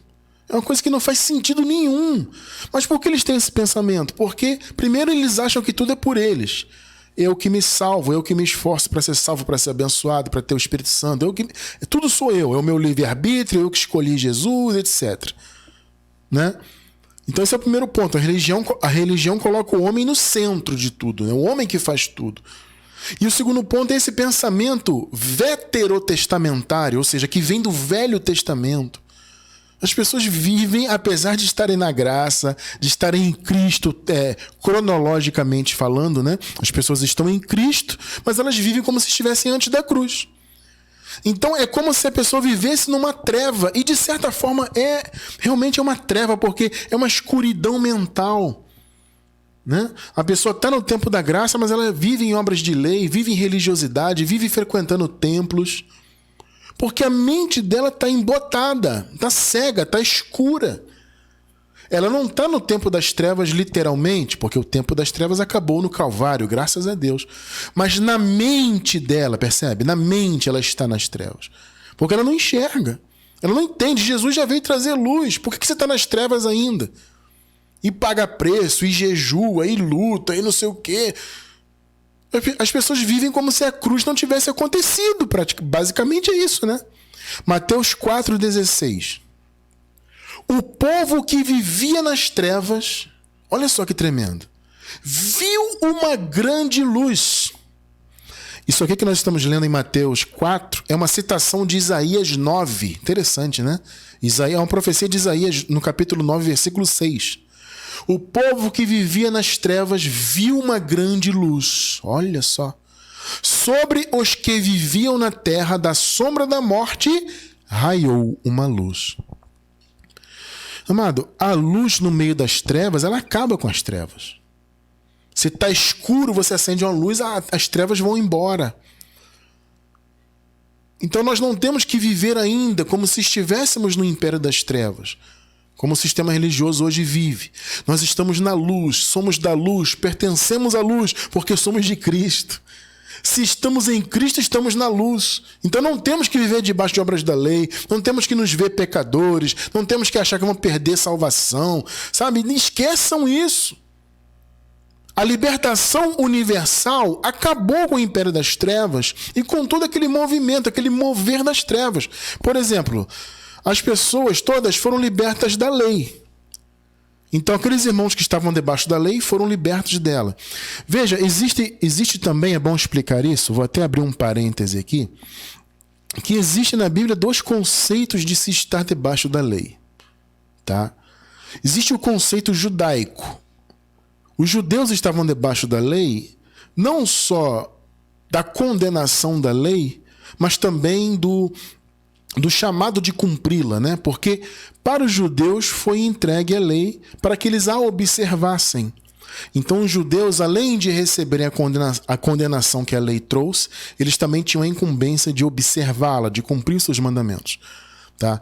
É uma coisa que não faz sentido nenhum. Mas por que eles têm esse pensamento? Porque, primeiro, eles acham que tudo é por eles. Eu que me salvo, eu que me esforço para ser salvo, para ser abençoado, para ter o Espírito Santo. Tudo sou eu. É o meu livre-arbítrio, eu que escolhi Jesus, etc. Né? Então esse é o primeiro ponto. A religião coloca o homem no centro de tudo, né? O homem que faz tudo. E o segundo ponto é esse pensamento veterotestamentário, ou seja, que vem do Velho Testamento. As pessoas vivem, apesar de estarem na graça, de estarem em Cristo, cronologicamente falando, né? As pessoas estão em Cristo, mas elas vivem como se estivessem antes da cruz. Então é como se a pessoa vivesse numa treva, e de certa forma realmente é uma treva, porque é uma escuridão mental, né? A pessoa está no tempo da graça, mas ela vive em obras de lei, vive em religiosidade, vive frequentando templos, porque a mente dela está embotada, está cega, está escura. Ela não está no tempo das trevas literalmente, porque o tempo das trevas acabou no Calvário, graças a Deus. Mas na mente dela, percebe? Na mente ela está nas trevas. Porque ela não enxerga. Ela não entende. Jesus já veio trazer luz. Por que você está nas trevas ainda? E paga preço, e jejua, e luta, e não sei o quê. As pessoas vivem como se a cruz não tivesse acontecido. Basicamente é isso, né? Mateus 4,16. O povo que vivia nas trevas, olha só que tremendo, viu uma grande luz. Isso aqui que nós estamos lendo em Mateus 4 é uma citação de Isaías 9. Interessante, né? É uma profecia de Isaías no capítulo 9, versículo 6. O povo que vivia nas trevas viu uma grande luz. Olha só. Sobre os que viviam na terra da sombra da morte, raiou uma luz. Amado, a luz no meio das trevas, ela acaba com as trevas. Se está escuro, você acende uma luz, as trevas vão embora. Então nós não temos que viver ainda como se estivéssemos no império das trevas, como o sistema religioso hoje vive. Nós estamos na luz, somos da luz, pertencemos à luz, porque somos de Cristo. Se estamos em Cristo, estamos na luz. Então não temos que viver debaixo de obras da lei, não temos que nos ver pecadores, não temos que achar que vamos perder salvação, sabe? Não esqueçam isso. A libertação universal acabou com o império das trevas e com todo aquele movimento, aquele mover das trevas. Por exemplo, as pessoas todas foram libertas da lei. Então, aqueles irmãos que estavam debaixo da lei foram libertos dela. Veja, existe também, é bom explicar isso, vou até abrir um parêntese aqui, que existe na Bíblia dois conceitos de se estar debaixo da lei. Tá? Existe o conceito judaico. Os judeus estavam debaixo da lei, não só da condenação da lei, mas também do chamado de cumpri-la, né? Porque para os judeus foi entregue a lei para que eles a observassem. Então os judeus, além de receberem a condenação que a lei trouxe, eles também tinham a incumbência de observá-la, de cumprir seus mandamentos. Tá?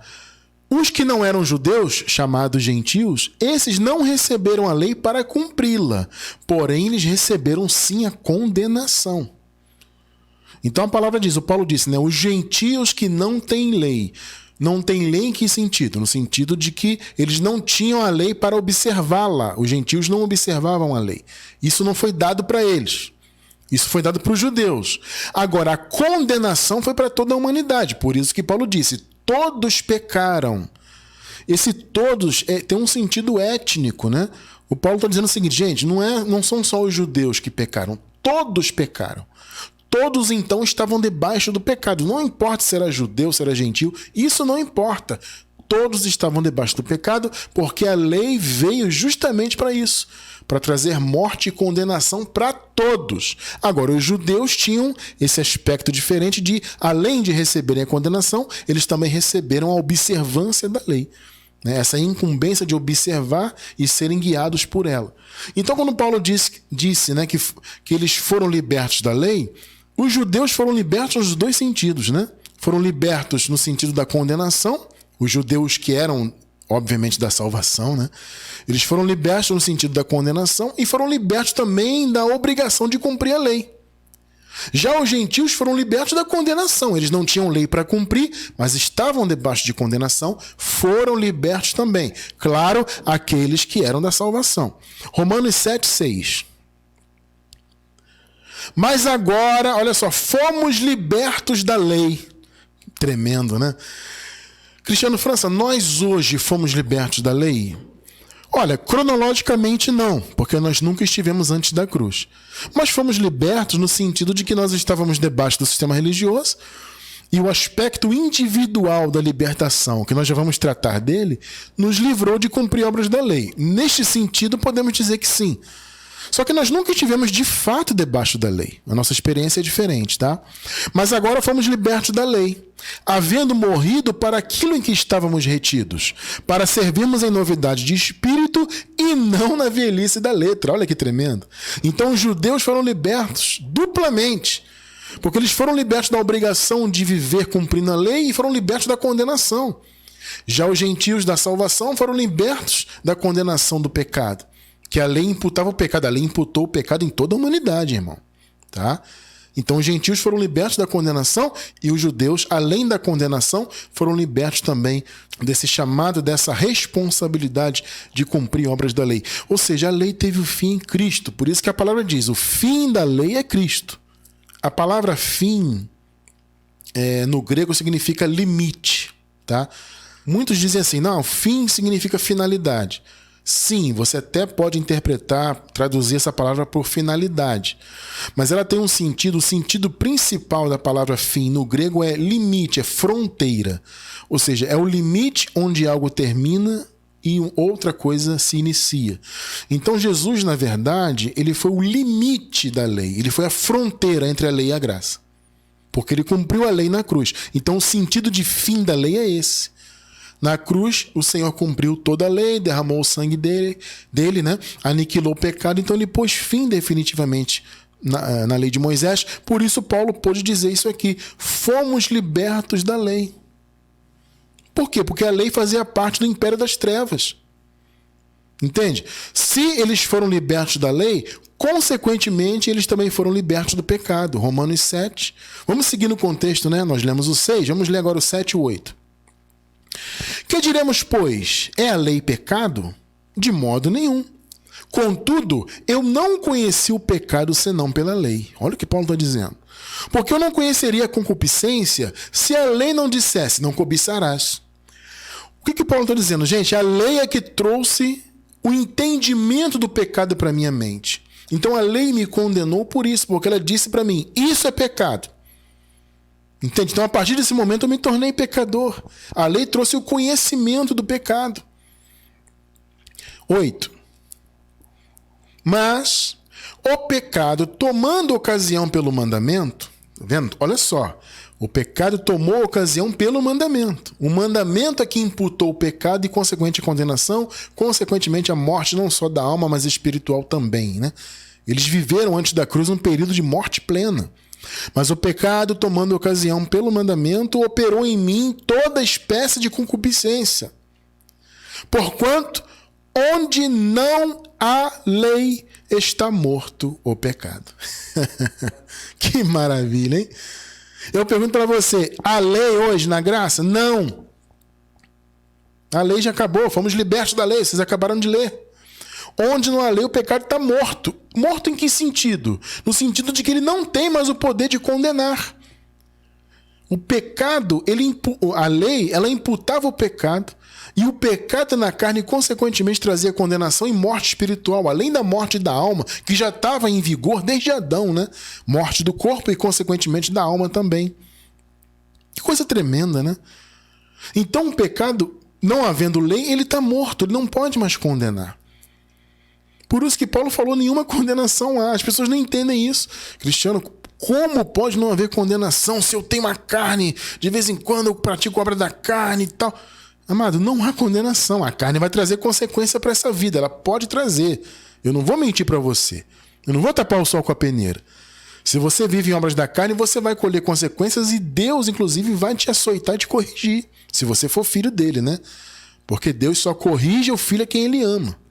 Os que não eram judeus, chamados gentios, esses não receberam a lei para cumpri-la, porém eles receberam sim a condenação. Então a palavra diz, o Paulo disse, né, os gentios que não têm lei. Não têm lei em que sentido? No sentido de que eles não tinham a lei para observá-la. Os gentios não observavam a lei. Isso não foi dado para eles. Isso foi dado para os judeus. Agora, a condenação foi para toda a humanidade. Por isso que Paulo disse, todos pecaram. Esse todos tem um sentido étnico, né? O Paulo está dizendo o seguinte, gente, não são só os judeus que pecaram. Todos pecaram. Todos, então, estavam debaixo do pecado. Não importa se era judeu, se era gentil, isso não importa. Todos estavam debaixo do pecado, porque a lei veio justamente para isso, para trazer morte e condenação para todos. Agora, os judeus tinham esse aspecto diferente de, além de receberem a condenação, eles também receberam a observância da lei. Essa incumbência de observar e serem guiados por ela. Então, quando Paulo disse, né, que eles foram libertos da lei, os judeus foram libertos nos dois sentidos, né? Foram libertos no sentido da condenação, os judeus que eram, obviamente, da salvação, né? Eles foram libertos no sentido da condenação e foram libertos também da obrigação de cumprir a lei. Já os gentios foram libertos da condenação. Eles não tinham lei para cumprir, mas estavam debaixo de condenação, foram libertos também. Claro, aqueles que eram da salvação. Romanos 7,6. Mas agora, olha só, fomos libertos da lei. Tremendo, né? Cristiano França, nós hoje fomos libertos da lei? Olha, cronologicamente não, porque nós nunca estivemos antes da cruz. Mas fomos libertos no sentido de que nós estávamos debaixo do sistema religioso e o aspecto individual da libertação, que nós já vamos tratar dele, nos livrou de cumprir obras da lei. Neste sentido, podemos dizer que sim. Só que nós nunca estivemos de fato debaixo da lei. A nossa experiência é diferente, tá? Mas agora fomos libertos da lei, havendo morrido para aquilo em que estávamos retidos, para servirmos em novidade de espírito e não na velhice da letra. Olha que tremendo. Então os judeus foram libertos duplamente, porque eles foram libertos da obrigação de viver cumprindo a lei e foram libertos da condenação. Já os gentios da salvação foram libertos da condenação do pecado, que a lei imputava o pecado. A lei imputou o pecado em toda a humanidade, irmão. Tá? Então os gentios foram libertos da condenação e os judeus, além da condenação, foram libertos também desse chamado, dessa responsabilidade de cumprir obras da lei. Ou seja, a lei teve o fim em Cristo. Por isso que a palavra diz, o fim da lei é Cristo. A palavra fim, no grego, significa limite. Tá? Muitos dizem assim, não, fim significa finalidade. Sim, você até pode interpretar, traduzir essa palavra por finalidade. Mas ela tem um sentido, o sentido principal da palavra fim no grego é limite, é fronteira. Ou seja, é o limite onde algo termina e outra coisa se inicia. Então Jesus, na verdade, ele foi o limite da lei. Ele foi a fronteira entre a lei e a graça. Porque ele cumpriu a lei na cruz. Então o sentido de fim da lei é esse. Na cruz, o Senhor cumpriu toda a lei, derramou o sangue dele, né? Aniquilou o pecado, então ele pôs fim definitivamente na lei de Moisés. Por isso Paulo pôde dizer isso aqui, fomos libertos da lei. Por quê? Porque a lei fazia parte do império das trevas. Entende? Se eles foram libertos da lei, consequentemente eles também foram libertos do pecado. Romanos 7. Vamos seguir no contexto, né? Nós lemos o 6, vamos ler agora o 7 e o 8. Que diremos, pois? É a lei pecado? De modo nenhum. Contudo, eu não conheci o pecado senão pela lei. Olha o que Paulo está dizendo. Porque eu não conheceria a concupiscência se a lei não dissesse, não cobiçarás. O que Paulo está dizendo? Gente, a lei é que trouxe o entendimento do pecado para minha mente. Então a lei me condenou por isso, porque ela disse para mim, isso é pecado. Entende? Então, a partir desse momento, eu me tornei pecador. A lei trouxe o conhecimento do pecado. 8. Mas o pecado, tomando ocasião pelo mandamento, tá vendo? Olha só, o pecado tomou ocasião pelo mandamento. O mandamento é que imputou o pecado e consequente condenação, consequentemente a morte não só da alma, mas espiritual também, né? Eles viveram antes da cruz um período de morte plena. Mas o pecado, tomando ocasião pelo mandamento, operou em mim toda espécie de concupiscência. Porquanto, onde não há lei, está morto o pecado. Que maravilha, hein? Eu pergunto para você, há lei hoje na graça? Não. A lei já acabou, fomos libertos da lei, vocês acabaram de ler. Onde não há lei, o pecado está morto. Morto em que sentido? No sentido de que ele não tem mais o poder de condenar. O pecado, a lei, ela imputava o pecado, e o pecado na carne, consequentemente, trazia condenação e morte espiritual, além da morte da alma, que já estava em vigor desde Adão, né? Morte do corpo e, consequentemente, da alma também. Que coisa tremenda, né? Então, o pecado, não havendo lei, ele está morto, ele não pode mais condenar. Por isso que Paulo falou, nenhuma condenação há. As pessoas não entendem isso. Cristiano, como pode não haver condenação se eu tenho uma carne, de vez em quando eu pratico obra da carne e tal? Amado, não há condenação. A carne vai trazer consequência para essa vida. Ela pode trazer. Eu não vou mentir para você. Eu não vou tapar o sol com a peneira. Se você vive em obras da carne, você vai colher consequências e Deus, inclusive, vai te açoitar e te corrigir. Se você for filho dele, né? Porque Deus só corrige o filho a quem ele ama.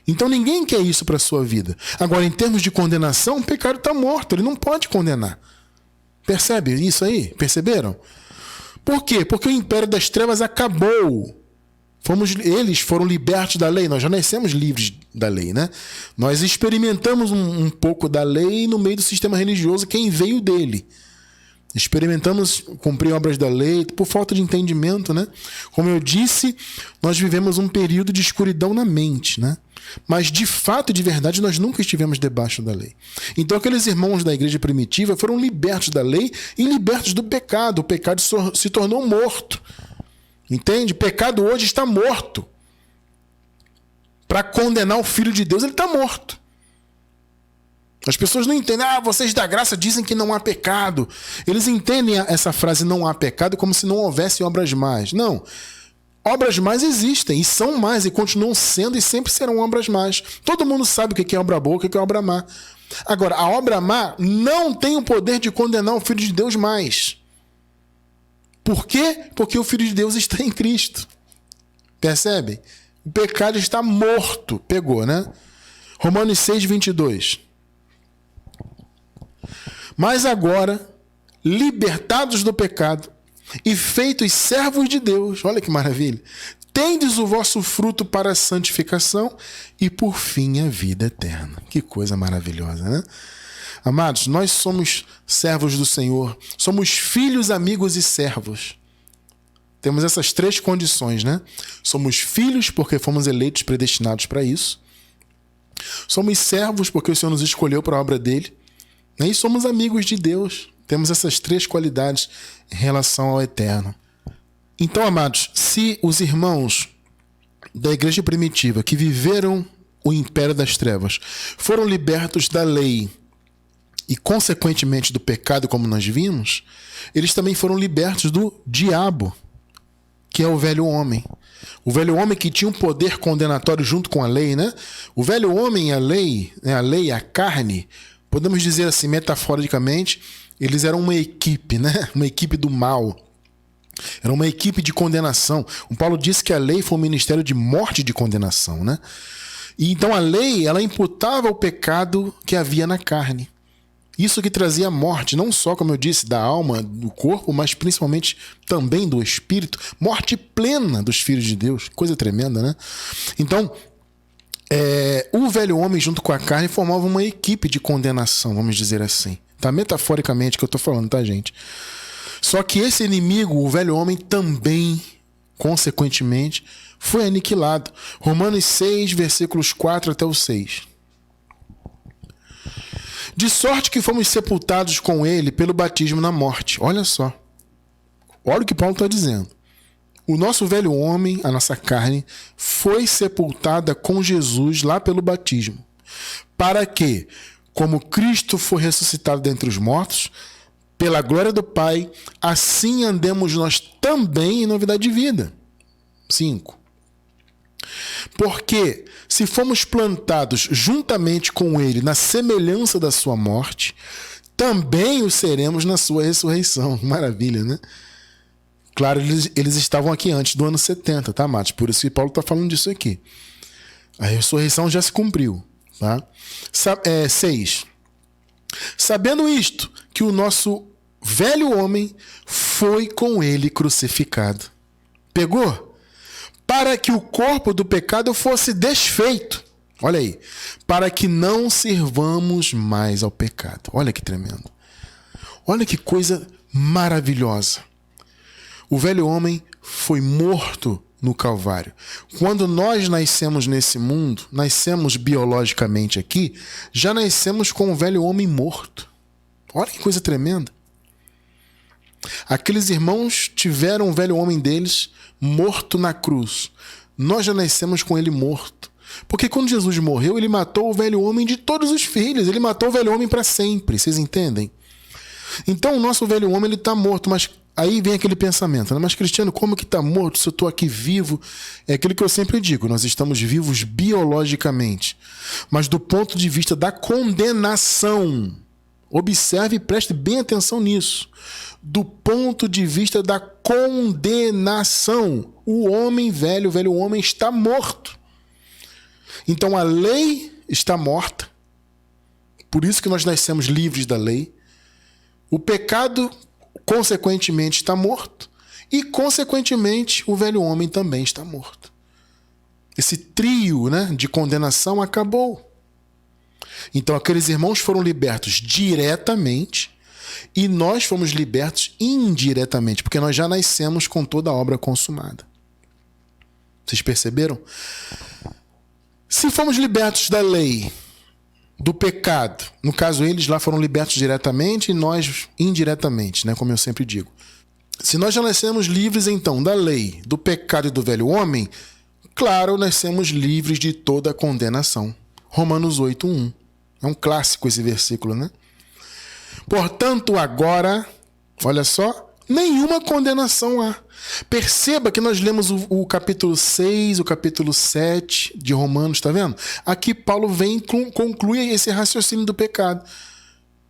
Então ninguém quer isso para a sua vida. Agora, em termos de condenação, o pecado está morto. Ele não pode condenar. Percebe isso aí? Perceberam? Por quê? Porque o império das trevas acabou. Eles foram libertos da lei. Nós já nascemos livres da lei, né? Nós experimentamos um pouco da lei no meio do sistema religioso, quem veio dele. Experimentamos cumprir obras da lei por falta de entendimento, né? Como eu disse, nós vivemos um período de escuridão na mente, né? Mas de fato e de verdade nós nunca estivemos debaixo da lei. Então aqueles irmãos da igreja primitiva foram libertos da lei e libertos do pecado. O pecado se tornou morto. Entende? O pecado hoje está morto. Para condenar o Filho de Deus, ele está morto. As pessoas não entendem. Vocês da graça dizem que não há pecado. Eles entendem essa frase não há pecado como se não houvesse obras más. Não. Obras más existem e são más e continuam sendo e sempre serão obras más. Todo mundo sabe o que é obra boa, o que é obra má. Agora, a obra má não tem o poder de condenar o Filho de Deus mais. Por quê? Porque o Filho de Deus está em Cristo. Percebem? O pecado está morto. Pegou, né? Romanos 6, 22. Mas agora, libertados do pecado e feitos servos de Deus, olha que maravilha, tendes o vosso fruto para a santificação e por fim a vida eterna. Que coisa maravilhosa, né? Amados, nós somos servos do Senhor, somos filhos, amigos e servos. Temos essas três condições, né? Somos filhos porque fomos eleitos, predestinados para isso. Somos servos porque o Senhor nos escolheu para a obra dele. E somos amigos de Deus. Temos essas três qualidades em relação ao eterno. Então, amados, se os irmãos da igreja primitiva que viveram o império das trevas foram libertos da lei e, consequentemente, do pecado, como nós vimos, eles também foram libertos do diabo, que é o velho homem. O velho homem que tinha um poder condenatório junto com a lei, né? O velho homem e a lei, a carne, podemos dizer assim, metaforicamente, eles eram uma equipe, né? Uma equipe do mal. Era uma equipe de condenação. O Paulo disse que a lei foi um ministério de morte e de condenação, né? E então a lei, ela imputava o pecado que havia na carne. Isso que trazia morte, não só, como eu disse, da alma, do corpo, mas principalmente também do espírito. Morte plena dos filhos de Deus. Coisa tremenda, né? Então, o velho homem junto com a carne formava uma equipe de condenação, vamos dizer assim. Tá? Metaforicamente que eu tô falando, tá, gente? Só que esse inimigo, o velho homem, também, consequentemente, foi aniquilado. Romanos 6, versículos 4 até o 6. De sorte que fomos sepultados com ele pelo batismo na morte. Olha só. Olha o que Paulo está dizendo. O nosso velho homem, a nossa carne, foi sepultada com Jesus lá pelo batismo. Para que, como Cristo foi ressuscitado dentre os mortos, pela glória do Pai, assim andemos nós também em novidade de vida. 5. Porque, se fomos plantados juntamente com ele na semelhança da sua morte, também o seremos na sua ressurreição. Maravilha, né? Claro, eles estavam aqui antes do ano 70, tá, Matos? Por isso que Paulo está falando disso aqui. A ressurreição já se cumpriu, tá? 6. Sabendo isto, que o nosso velho homem foi com ele crucificado. Pegou? Para que o corpo do pecado fosse desfeito. Olha aí. Para que não sirvamos mais ao pecado. Olha que tremendo. Olha que coisa maravilhosa. O velho homem foi morto no Calvário. Quando nós nascemos nesse mundo, nascemos biologicamente aqui, já nascemos com o velho homem morto. Olha que coisa tremenda. Aqueles irmãos tiveram o velho homem deles morto na cruz. Nós já nascemos com ele morto. Porque quando Jesus morreu, ele matou o velho homem de todos os filhos. Ele matou o velho homem para sempre. Vocês entendem? Então o nosso velho homem está morto, mas aí vem aquele pensamento, né? Mas Cristiano, como que está morto se eu estou aqui vivo? É aquilo que eu sempre digo, nós estamos vivos biologicamente, mas do ponto de vista da condenação, observe e preste bem atenção nisso, do ponto de vista da condenação, o homem velho, o velho homem está morto. Então a lei está morta, por isso que nós nascemos livres da lei. O pecado, consequentemente, está morto. E, consequentemente, o velho homem também está morto. Esse trio, né, de condenação acabou. Então, aqueles irmãos foram libertos diretamente E nós fomos libertos indiretamente, porque nós já nascemos com toda a obra consumada. Vocês perceberam? Se fomos libertos da lei, do pecado, no caso eles lá foram libertos diretamente e nós indiretamente, né, como eu sempre digo. Se nós já nascemos livres então da lei, do pecado e do velho homem, claro, nascemos livres de toda a condenação. Romanos 8:1. É um clássico esse versículo, né? Portanto, agora, olha só, nenhuma condenação há. Perceba que nós lemos o capítulo 6, o capítulo 7 de Romanos, tá vendo? Aqui Paulo vem e conclui esse raciocínio do pecado.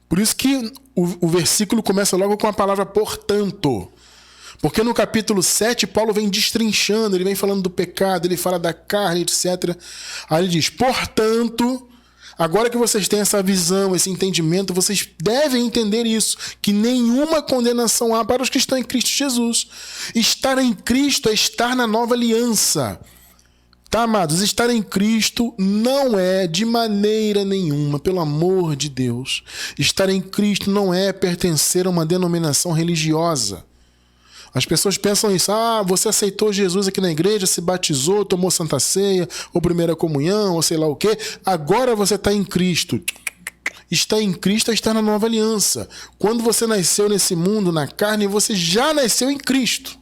Por isso que o versículo começa logo com a palavra portanto. Porque no capítulo 7, Paulo vem destrinchando, ele vem falando do pecado, ele fala da carne, etc. Aí ele diz, portanto, agora que vocês têm essa visão, esse entendimento, vocês devem entender isso, que nenhuma condenação há para os que estão em Cristo Jesus. Estar em Cristo é estar na nova aliança. Tá, amados? Estar em Cristo não é de maneira nenhuma, pelo amor de Deus. Estar em Cristo não é pertencer a uma denominação religiosa. As pessoas pensam isso, você aceitou Jesus aqui na igreja, se batizou, tomou Santa Ceia, ou primeira comunhão, ou sei lá o quê, agora você está em Cristo. Estar em Cristo é estar na nova aliança. Quando você nasceu nesse mundo, na carne, você já nasceu em Cristo.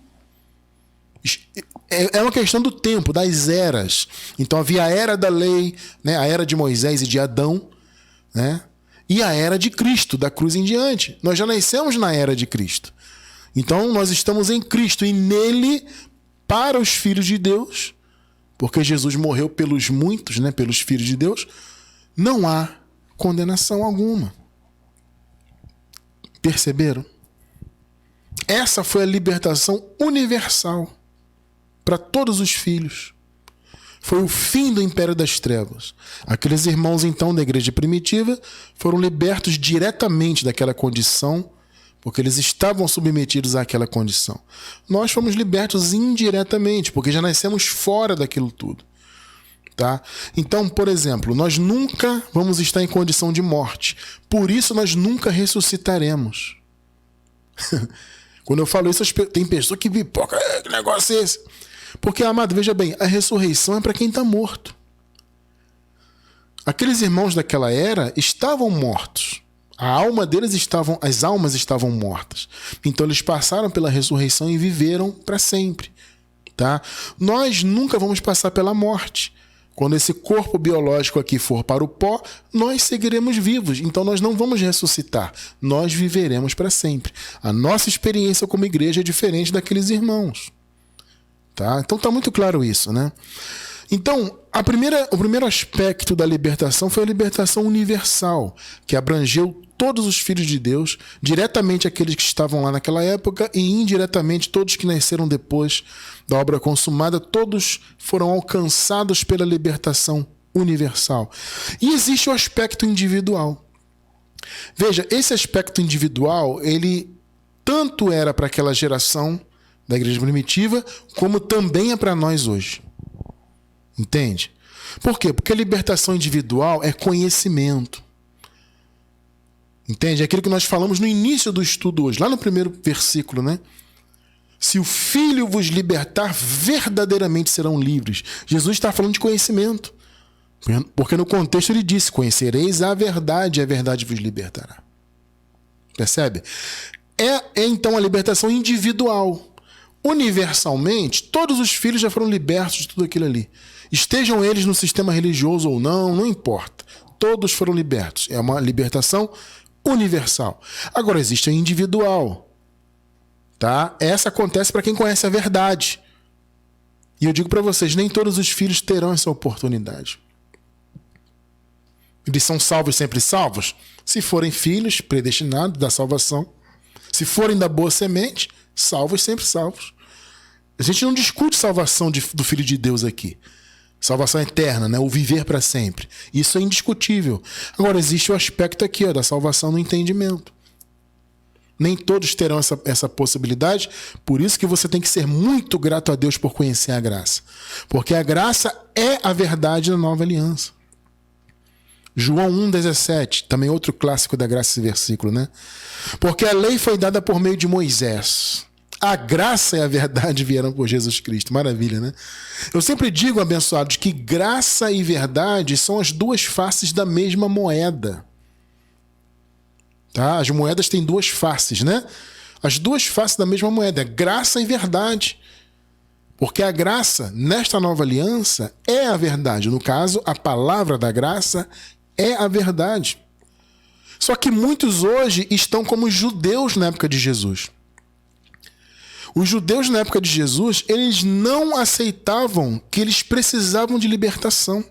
É uma questão do tempo, das eras. Então havia a era da lei, né, a era de Moisés e de Adão, né, e a era de Cristo, da cruz em diante. Nós já nascemos na era de Cristo. Então nós estamos em Cristo e nele, para os filhos de Deus, porque Jesus morreu pelos muitos, né, pelos filhos de Deus, não há condenação alguma. Perceberam? Essa foi a libertação universal para todos os filhos. Foi o fim do império das trevas. Aqueles irmãos, então, da igreja primitiva foram libertos diretamente daquela condição, porque eles estavam submetidos àquela condição. Nós fomos libertos indiretamente, porque já nascemos fora daquilo tudo. Tá? Então, por exemplo, nós nunca vamos estar em condição de morte. Por isso, nós nunca ressuscitaremos. Quando eu falo isso, tem pessoa que pipoca, que negócio é esse? Porque, amado, veja bem, a ressurreição é para quem está morto. Aqueles irmãos daquela era estavam mortos. As almas estavam mortas. Então eles passaram pela ressurreição e viveram para sempre. Tá? Nós nunca vamos passar pela morte. Quando esse corpo biológico aqui for para o pó, nós seguiremos vivos. Então nós não vamos ressuscitar. Nós viveremos para sempre. A nossa experiência como igreja é diferente daqueles irmãos. Tá? Então está muito claro isso, né? Então, o primeiro aspecto da libertação foi a libertação universal, que abrangeu todos os filhos de Deus, diretamente aqueles que estavam lá naquela época e indiretamente todos que nasceram depois da obra consumada, todos foram alcançados pela libertação universal. E existe o aspecto individual. Veja, esse aspecto individual, ele tanto era para aquela geração da igreja primitiva, como também é para nós hoje. Entende? Por quê? Porque a libertação individual é conhecimento. Entende? É aquilo que nós falamos no início do estudo hoje, lá no primeiro versículo, né? Se o Filho vos libertar, verdadeiramente serão livres. Jesus está falando de conhecimento. Porque no contexto ele disse, conhecereis a verdade vos libertará. Percebe? É então a libertação individual. Universalmente, todos os filhos já foram libertos de tudo aquilo ali. Estejam eles no sistema religioso ou não, não importa. Todos foram libertos. É uma libertação universal. Agora, existe a individual. Tá? Essa acontece para quem conhece a verdade. E eu digo para vocês, nem todos os filhos terão essa oportunidade. Eles são salvos sempre salvos? Se forem filhos predestinados da salvação. Se forem da boa semente, salvos sempre salvos. A gente não discute salvação do Filho de Deus aqui. Salvação eterna, né? O viver para sempre. Isso é indiscutível. Agora, existe o aspecto aqui, da salvação no entendimento. Nem todos terão essa possibilidade, por isso que você tem que ser muito grato a Deus por conhecer a graça. Porque a graça é a verdade da nova aliança. João 1,17, também outro clássico da graça esse versículo, né? Porque a lei foi dada por meio de Moisés. A graça e a verdade vieram por Jesus Cristo. Maravilha, né? Eu sempre digo, abençoados, que graça e verdade são as duas faces da mesma moeda. Tá? As moedas têm duas faces, né? As duas faces da mesma moeda, graça e verdade. Porque a graça, nesta nova aliança, é a verdade. No caso, a palavra da graça é a verdade. Só que muitos hoje estão como os judeus na época de Jesus. Os judeus na época de Jesus, eles não aceitavam que eles precisavam de libertação.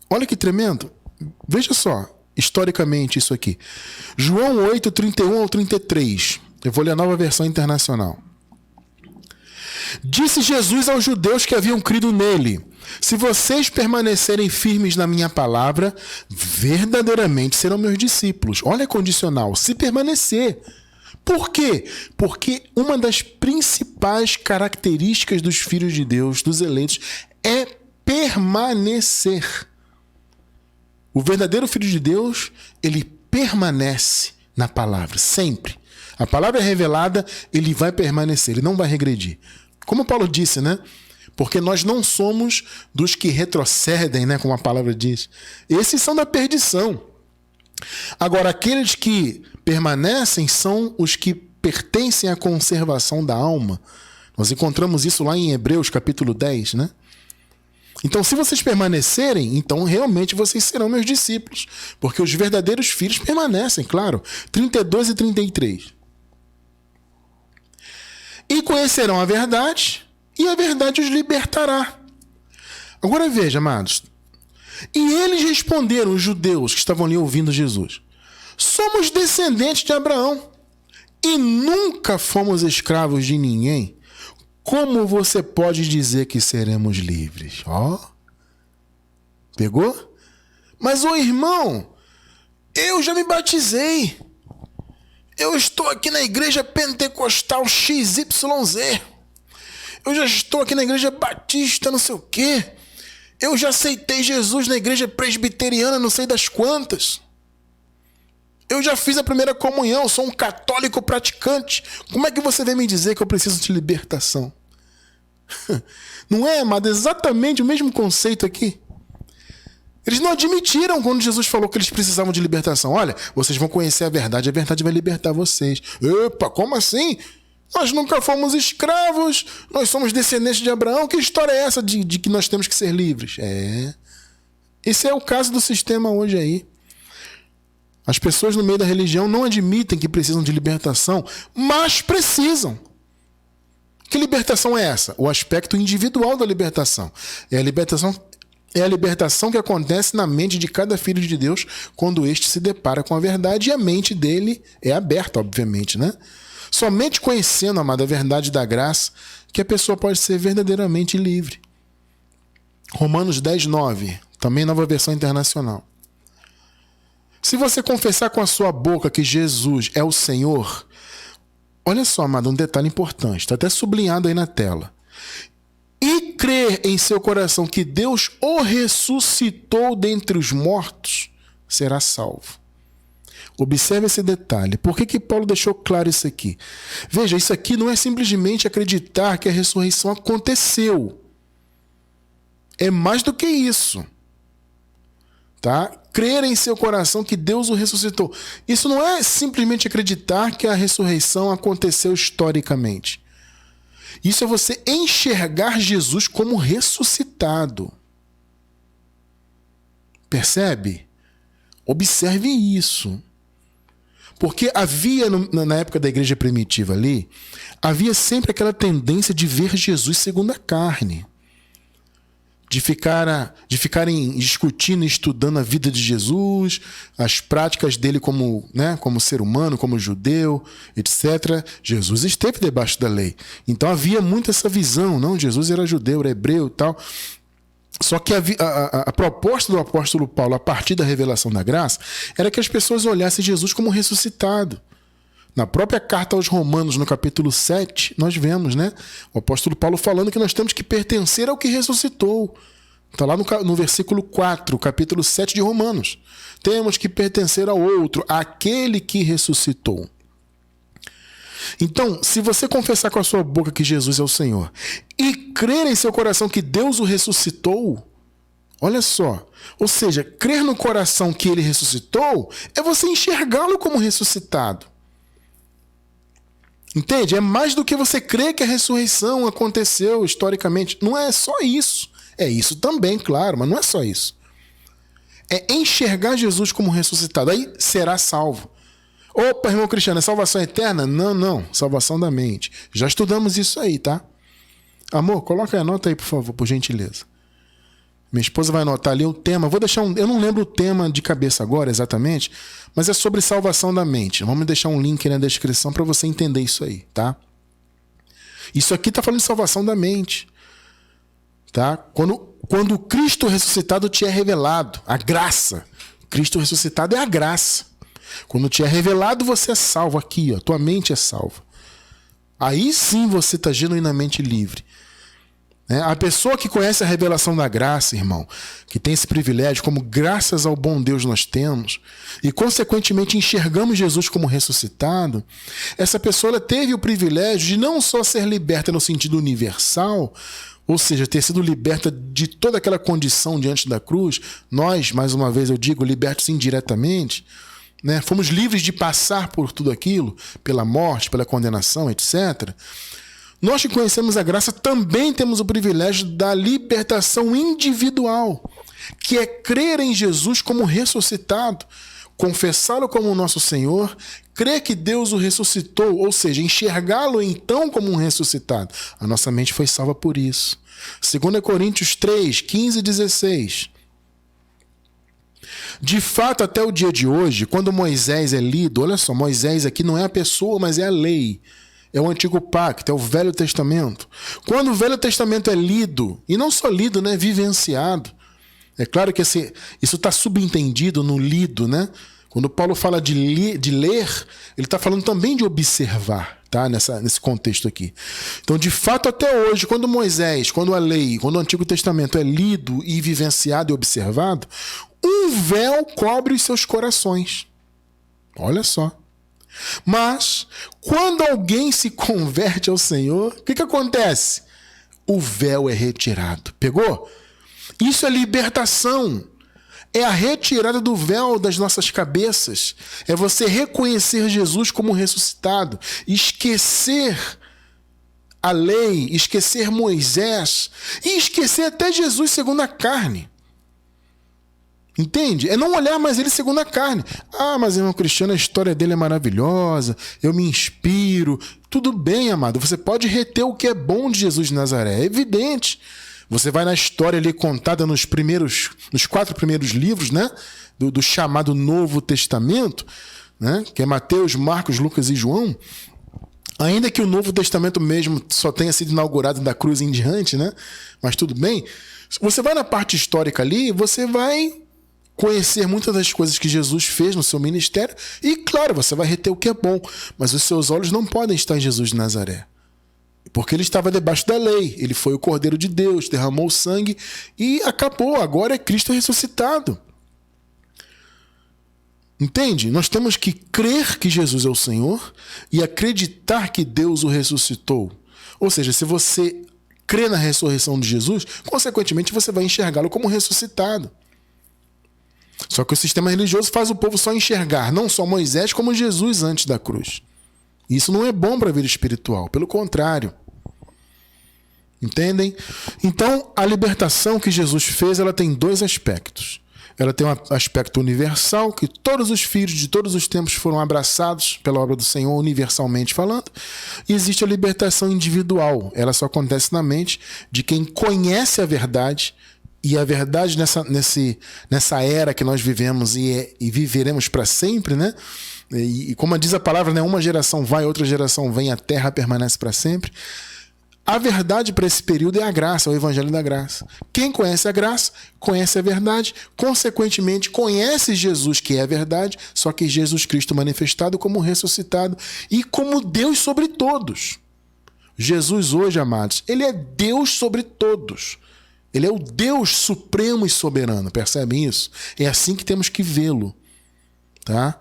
Olha que tremendo. Veja só, historicamente isso aqui. João 8, 31 ao 33. Eu vou ler a Nova Versão Internacional. Disse Jesus aos judeus que haviam crido nele: se vocês permanecerem firmes na minha palavra, verdadeiramente serão meus discípulos. Olha a condicional, se permanecer. Por quê? Porque uma das principais características dos filhos de Deus, dos eleitos, é permanecer. O verdadeiro filho de Deus, ele permanece na palavra, sempre. A palavra é revelada, ele vai permanecer, ele não vai regredir. Como Paulo disse, né? Porque nós não somos dos que retrocedem, né? Como a palavra diz. Esses são da perdição. Agora, aqueles que permanecem são os que pertencem à conservação da alma. Nós encontramos isso lá em Hebreus, capítulo 10, né? Então, se vocês permanecerem, então realmente vocês serão meus discípulos. Porque os verdadeiros filhos permanecem, claro. 32 e 33. E conhecerão a verdade, e a verdade os libertará. Agora veja, amados. E eles responderam, os judeus que estavam ali ouvindo Jesus: somos descendentes de Abraão e nunca fomos escravos de ninguém. Como você pode dizer que seremos livres? Ó, pegou? Mas, ô irmão, eu já me batizei. Eu estou aqui na igreja pentecostal XYZ. Eu já estou aqui na igreja batista não sei o quê. Eu já aceitei Jesus na igreja presbiteriana não sei das quantas. Eu já fiz a primeira comunhão, sou um católico praticante. Como é que você vem me dizer que eu preciso de libertação? Não é, amado? Exatamente o mesmo conceito aqui. Eles não admitiram quando Jesus falou que eles precisavam de libertação. Olha, vocês vão conhecer a verdade vai libertar vocês. Epa, como assim? Nós nunca fomos escravos, nós somos descendentes de Abraão. Que história é essa de que nós temos que ser livres? Esse é o caso do sistema hoje aí. As pessoas no meio da religião não admitem que precisam de libertação, mas precisam. Que libertação é essa? O aspecto individual da libertação. É a libertação que acontece na mente de cada filho de Deus quando este se depara com a verdade, e a mente dele é aberta, obviamente, né? Somente conhecendo, amada, a verdade da graça que a pessoa pode ser verdadeiramente livre. Romanos 10, 9, também Nova Versão Internacional. Se você confessar com a sua boca que Jesus é o Senhor, olha só, amada, um detalhe importante, está até sublinhado aí na tela. E crer em seu coração que Deus o ressuscitou dentre os mortos, será salvo. Observe esse detalhe. Por que Paulo deixou claro isso aqui? Veja, isso aqui não é simplesmente acreditar que a ressurreição aconteceu. É mais do que isso. Tá? Crer em seu coração que Deus o ressuscitou. Isso não é simplesmente acreditar que a ressurreição aconteceu historicamente. Isso é você enxergar Jesus como ressuscitado. Percebe? Observe isso. Porque havia, na época da igreja primitiva ali, havia sempre aquela tendência de ver Jesus segundo a carne. De ficarem discutindo e estudando a vida de Jesus, as práticas dele como ser humano, como judeu, etc. Jesus esteve debaixo da lei. Então havia muito essa visão, não? Jesus era judeu, era hebreu e tal. Só que a proposta do apóstolo Paulo, a partir da revelação da graça, era que as pessoas olhassem Jesus como ressuscitado. Na própria carta aos Romanos, no capítulo 7, nós vemos, né, o apóstolo Paulo falando que nós temos que pertencer ao que ressuscitou. Está lá no versículo 4, capítulo 7 de Romanos. Temos que pertencer ao outro, àquele que ressuscitou. Então, se você confessar com a sua boca que Jesus é o Senhor e crer em seu coração que Deus o ressuscitou, olha só, ou seja, crer no coração que ele ressuscitou é você enxergá-lo como ressuscitado. Entende? É mais do que você crer que a ressurreição aconteceu historicamente. Não é só isso. É isso também, claro, mas não é só isso. É enxergar Jesus como ressuscitado. Aí será salvo. Opa, irmão Cristiano, é salvação eterna? Não. Salvação da mente. Já estudamos isso aí, tá? Amor, coloca a nota aí, por favor, por gentileza. Minha esposa vai anotar ali o tema. Vou deixar eu não lembro o tema de cabeça agora exatamente, mas é sobre salvação da mente. Vamos deixar um link aí na descrição para você entender isso aí, tá? Isso aqui está falando de salvação da mente, tá? Quando o Cristo ressuscitado te é revelado, a graça. Cristo ressuscitado é a graça. Quando te é revelado, você é salvo aqui, ó. Tua mente é salva. Aí sim você está genuinamente livre. A pessoa que conhece a revelação da graça, irmão, que tem esse privilégio, como graças ao bom Deus nós temos, e consequentemente enxergamos Jesus como ressuscitado, essa pessoa ela teve o privilégio de não só ser liberta no sentido universal, ou seja, ter sido liberta de toda aquela condição diante da cruz, nós, mais uma vez eu digo, libertos indiretamente, né? Fomos livres de passar por tudo aquilo, pela morte, pela condenação, etc. Nós que conhecemos a graça também temos o privilégio da libertação individual, que é crer em Jesus como ressuscitado, confessá-lo como nosso Senhor, crer que Deus o ressuscitou, ou seja, enxergá-lo então como um ressuscitado. A nossa mente foi salva por isso. 2 Coríntios 3, 15 e 16. De fato, até o dia de hoje, quando Moisés é lido, olha só, Moisés aqui não é a pessoa, mas é a lei. É o Antigo Pacto, é o Velho Testamento. Quando o Velho Testamento é lido, e não só lido, né, vivenciado, é claro que isso está subentendido no lido, né? Quando Paulo fala de ler, ele está falando também de observar, tá? Nesse contexto aqui. Então, de fato, até hoje, quando Moisés, quando a lei, quando o Antigo Testamento é lido e vivenciado e observado, um véu cobre os seus corações. Olha só. Mas, quando alguém se converte ao Senhor, o que acontece? O véu é retirado. Pegou? Isso é libertação. É a retirada do véu das nossas cabeças. É você reconhecer Jesus como ressuscitado. Esquecer a lei, esquecer Moisés e esquecer até Jesus segundo a carne. Entende? É não olhar mais ele segundo a carne. Ah, mas irmão Cristiano, a história dele é maravilhosa, eu me inspiro. Tudo bem, amado, você pode reter o que é bom de Jesus de Nazaré, é evidente. Você vai na história ali contada nos 4 primeiros livros, né? Do chamado Novo Testamento, né? Que é Mateus, Marcos, Lucas e João. Ainda que o Novo Testamento mesmo só tenha sido inaugurado da cruz em diante, né? Mas tudo bem. Você vai na parte histórica ali, você vai conhecer muitas das coisas que Jesus fez no seu ministério e, claro, você vai reter o que é bom, mas os seus olhos não podem estar em Jesus de Nazaré, porque ele estava debaixo da lei, ele foi o Cordeiro de Deus, derramou o sangue e acabou, agora é Cristo ressuscitado. Entende? Nós temos que crer que Jesus é o Senhor e acreditar que Deus o ressuscitou. Ou seja, se você crê na ressurreição de Jesus, consequentemente você vai enxergá-lo como ressuscitado. Só que o sistema religioso faz o povo só enxergar não só Moisés, como Jesus antes da cruz. Isso não é bom para a vida espiritual, pelo contrário. Entendem? Então, a libertação que Jesus fez, ela tem 2 aspectos. Ela tem um aspecto universal, que todos os filhos de todos os tempos foram abraçados pela obra do Senhor, universalmente falando. E existe a libertação individual. Ela só acontece na mente de quem conhece a verdade. E a verdade nessa era que nós vivemos e viveremos para sempre, né? E como diz a palavra, né? Uma geração vai, outra geração vem, a terra permanece para sempre. A verdade para esse período é a graça, é o evangelho da graça. Quem conhece a graça, conhece a verdade, consequentemente conhece Jesus, que é a verdade, só que Jesus Cristo manifestado como ressuscitado e como Deus sobre todos. Jesus hoje, amados, ele é Deus sobre todos. Ele é o Deus supremo e soberano, percebem isso? É assim que temos que vê-lo, tá?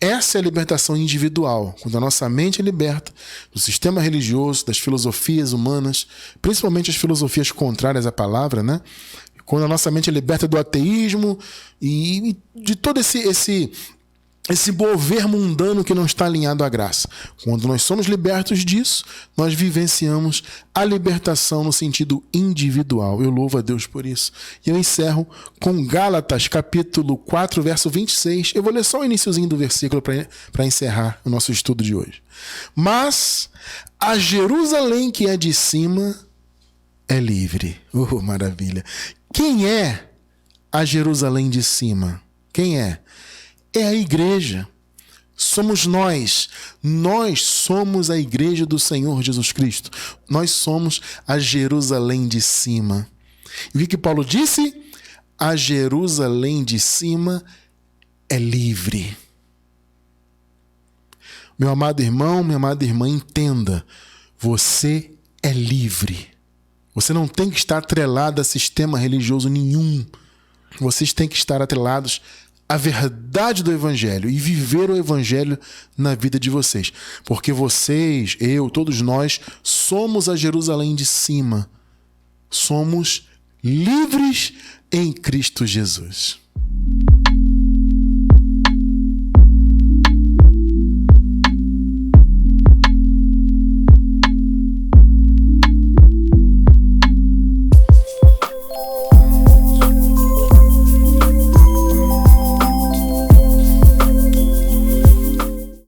Essa é a libertação individual, quando a nossa mente é liberta do sistema religioso, das filosofias humanas, principalmente as filosofias contrárias à palavra, né? Quando a nossa mente é liberta do ateísmo e de todo esse mover mundano que não está alinhado à graça. Quando nós somos libertos disso, nós vivenciamos a libertação no sentido individual. Eu louvo a Deus por isso. E eu encerro com Gálatas, capítulo 4, verso 26. Eu vou ler só o iniciozinho do versículo para encerrar o nosso estudo de hoje. Mas a Jerusalém que é de cima é livre. Maravilha. Quem é a Jerusalém de cima? Quem é? É a igreja. Somos nós. Nós somos a igreja do Senhor Jesus Cristo. Nós somos a Jerusalém de cima. E o que Paulo disse? A Jerusalém de cima é livre. Meu amado irmão, minha amada irmã, entenda. Você é livre. Você não tem que estar atrelado a sistema religioso nenhum. Vocês têm que estar atrelados a verdade do Evangelho e viver o Evangelho na vida de vocês. Porque vocês, eu, todos nós, somos a Jerusalém de cima. Somos livres em Cristo Jesus.